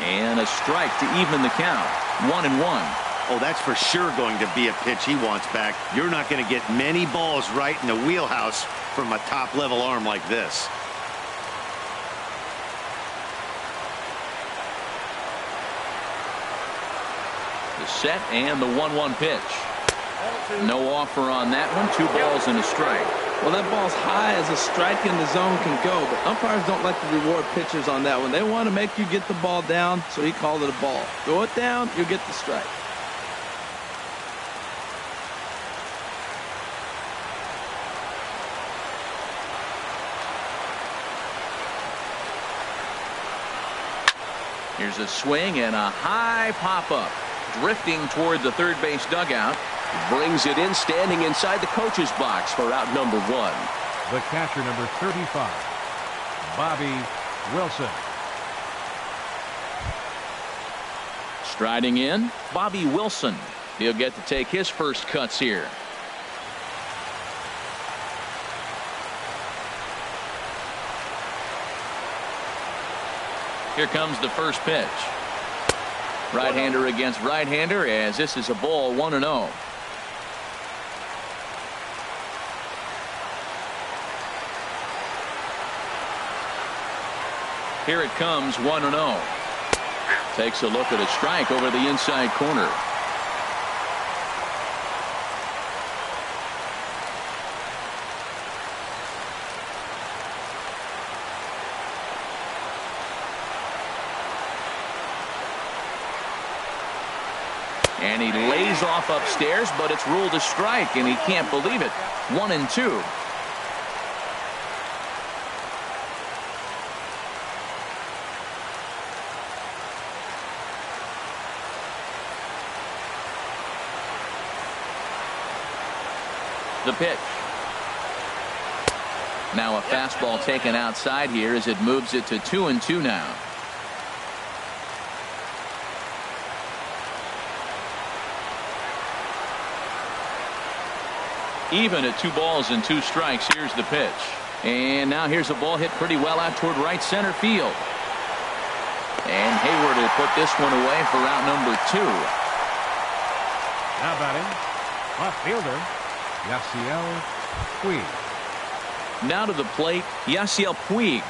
And a strike to even the count. 1-1. Oh, that's for sure going to be a pitch he wants back. You're not going to get many balls right in the wheelhouse from a top-level arm like this. The set and the 1-1 pitch. No offer on that one. 2 balls and a strike. Well, that ball's high as a strike in the zone can go, but umpires don't like to reward pitchers on that one. They want to make you get the ball down, so he called it a ball. Throw it down, you'll get the strike. Here's a swing and a high pop-up. Drifting toward the third base dugout. Brings it in, standing inside the coach's box for out number 1. The catcher, number 35, Bobby Wilson. Striding in, Bobby Wilson. He'll get to take his first cuts here. Here comes the first pitch. Right-hander against right-hander, as this is a ball 1-0. Here it comes, 1-0. Takes a look at a strike over the inside corner. And he lays off upstairs, but it's ruled a strike, and he can't believe it. 1-2. The pitch. Now a fastball taken outside here as it moves it to 2-2 now. Even at 2 balls and 2 strikes. Here's the pitch. And now here's a ball hit pretty well out toward right center field. And Hayward will put this one away for out number 2. Now batting, left fielder, Yasiel Puig. Now to the plate, Yasiel Puig.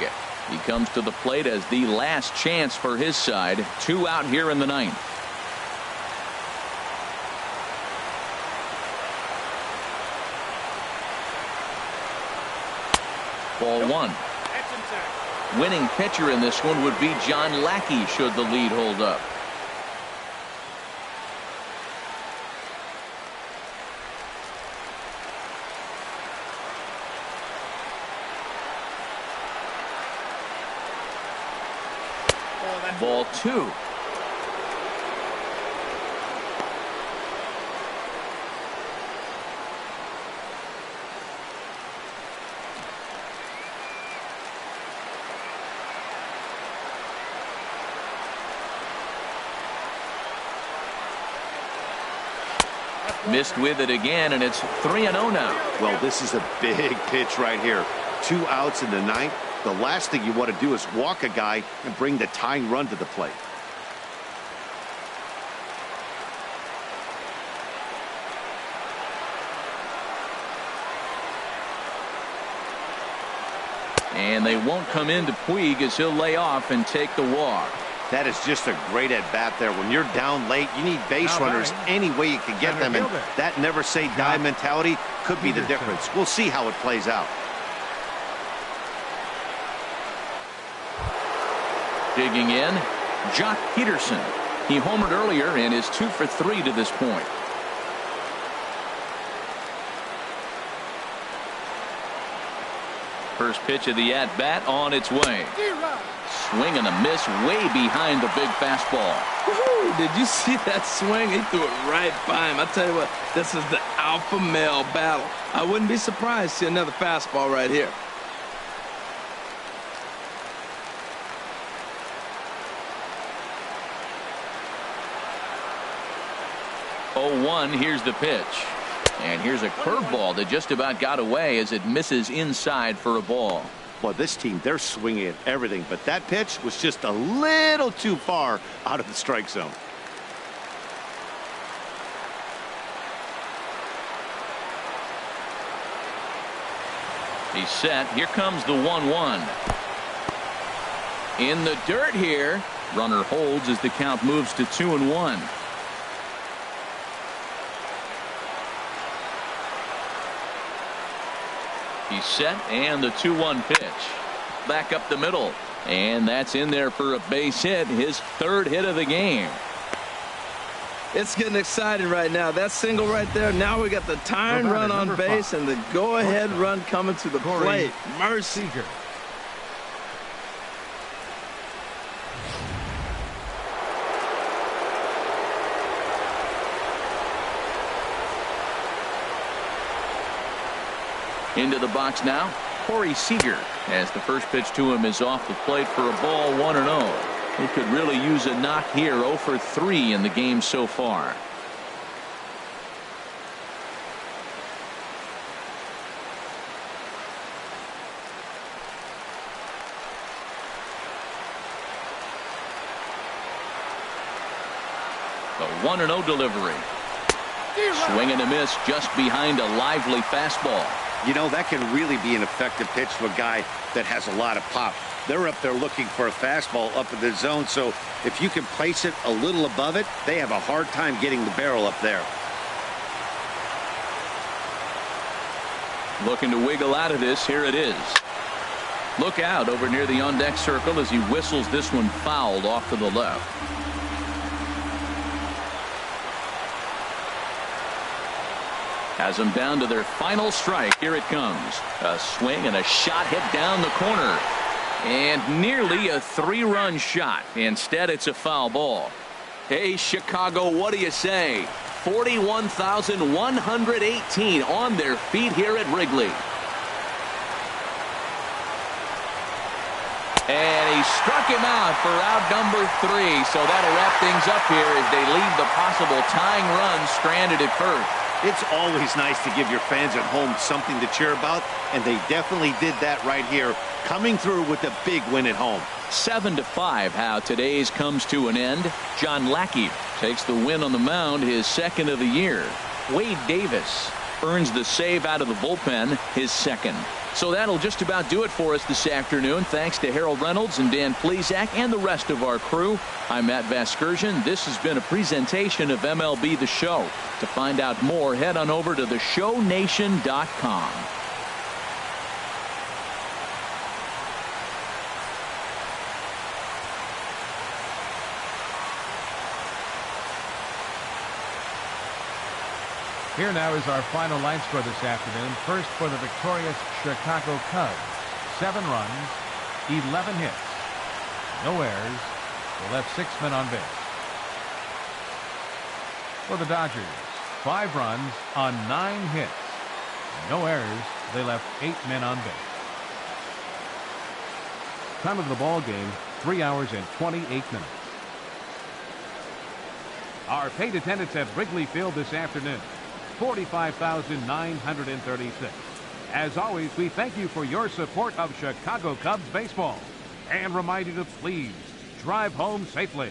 He comes to the plate as the last chance for his side. 2 out here in the 9th. Ball 1. Winning pitcher in this one would be John Lackey should the lead hold up. Ball 2. Missed with it again, and it's 3-0 now. Well, this is a big pitch right here. 2 outs in the 9th. The last thing you want to do is walk a guy and bring the tying run to the plate. And they won't come into Puig as he'll lay off and take the walk. That is just a great at-bat there. When you're down late, you need base runners any way you can get them. And that never-say-die mentality could be the difference. We'll see how it plays out. Digging in, Jock Peterson. He homered earlier and is 2 for 3 to this point. First pitch of the at-bat on its way. Swing and a miss way behind the big fastball. Did you see that swing? He threw it right by him. I tell you what, this is the alpha male battle. I wouldn't be surprised to see another fastball right here. Here's the pitch. And here's a curveball that just about got away as it misses inside for a ball. Well, this team, they're swinging at everything, but that pitch was just a little too far out of the strike zone. He's set. Here comes the 1-1. In the dirt here. Runner holds as the count moves to 2-1. He's set, and the 2-1 pitch. Back up the middle, and that's in there for a base hit, his 3rd hit of the game. It's getting exciting right now. That single right there, now we got the tying run on base and the go-ahead run coming to the plate. Mercy. Into the box now, Corey Seager, as the first pitch to him is off the plate for a ball, 1-0. He could really use a knock here. 0 for 3 in the game so far. The 1-0 delivery. Swing and a miss just behind a lively fastball. You know, that can really be an effective pitch to a guy that has a lot of pop. They're up there looking for a fastball up in the zone, so if you can place it a little above it, they have a hard time getting the barrel up there. Looking to wiggle out of this. Here it is. Look out over near the on-deck circle as he whistles this one fouled off to the left. Has them down to their final strike. Here it comes. A swing and a shot hit down the corner. And nearly a 3-run shot. Instead, it's a foul ball. Hey, Chicago, what do you say? 41,118 on their feet here at Wrigley. And he struck him out for out number 3. So that'll wrap things up here as they leave the possible tying run stranded at first. It's always nice to give your fans at home something to cheer about, and they definitely did that right here, coming through with a big win at home. 7-5 how today's comes to an end. John Lackey takes the win on the mound, his 2nd of the year. Wade Davis earns the save out of the bullpen, his 2nd. So that'll just about do it for us this afternoon. Thanks to Harold Reynolds and Dan Plesac and the rest of our crew. I'm Matt Vasgersian. This has been a presentation of MLB The Show. To find out more, head on over to theshownation.com. Here now is our final line score this afternoon. First for the victorious Chicago Cubs. 7 runs, 11 hits, no errors, They left 6 men on base. For the Dodgers, 5 runs on 9 hits. No errors. They left 8 men on base. Time of the ball game, 3 hours and 28 minutes. Our paid attendance at Wrigley Field this afternoon, 45,936. As always, we thank you for your support of Chicago Cubs baseball and remind you to please drive home safely.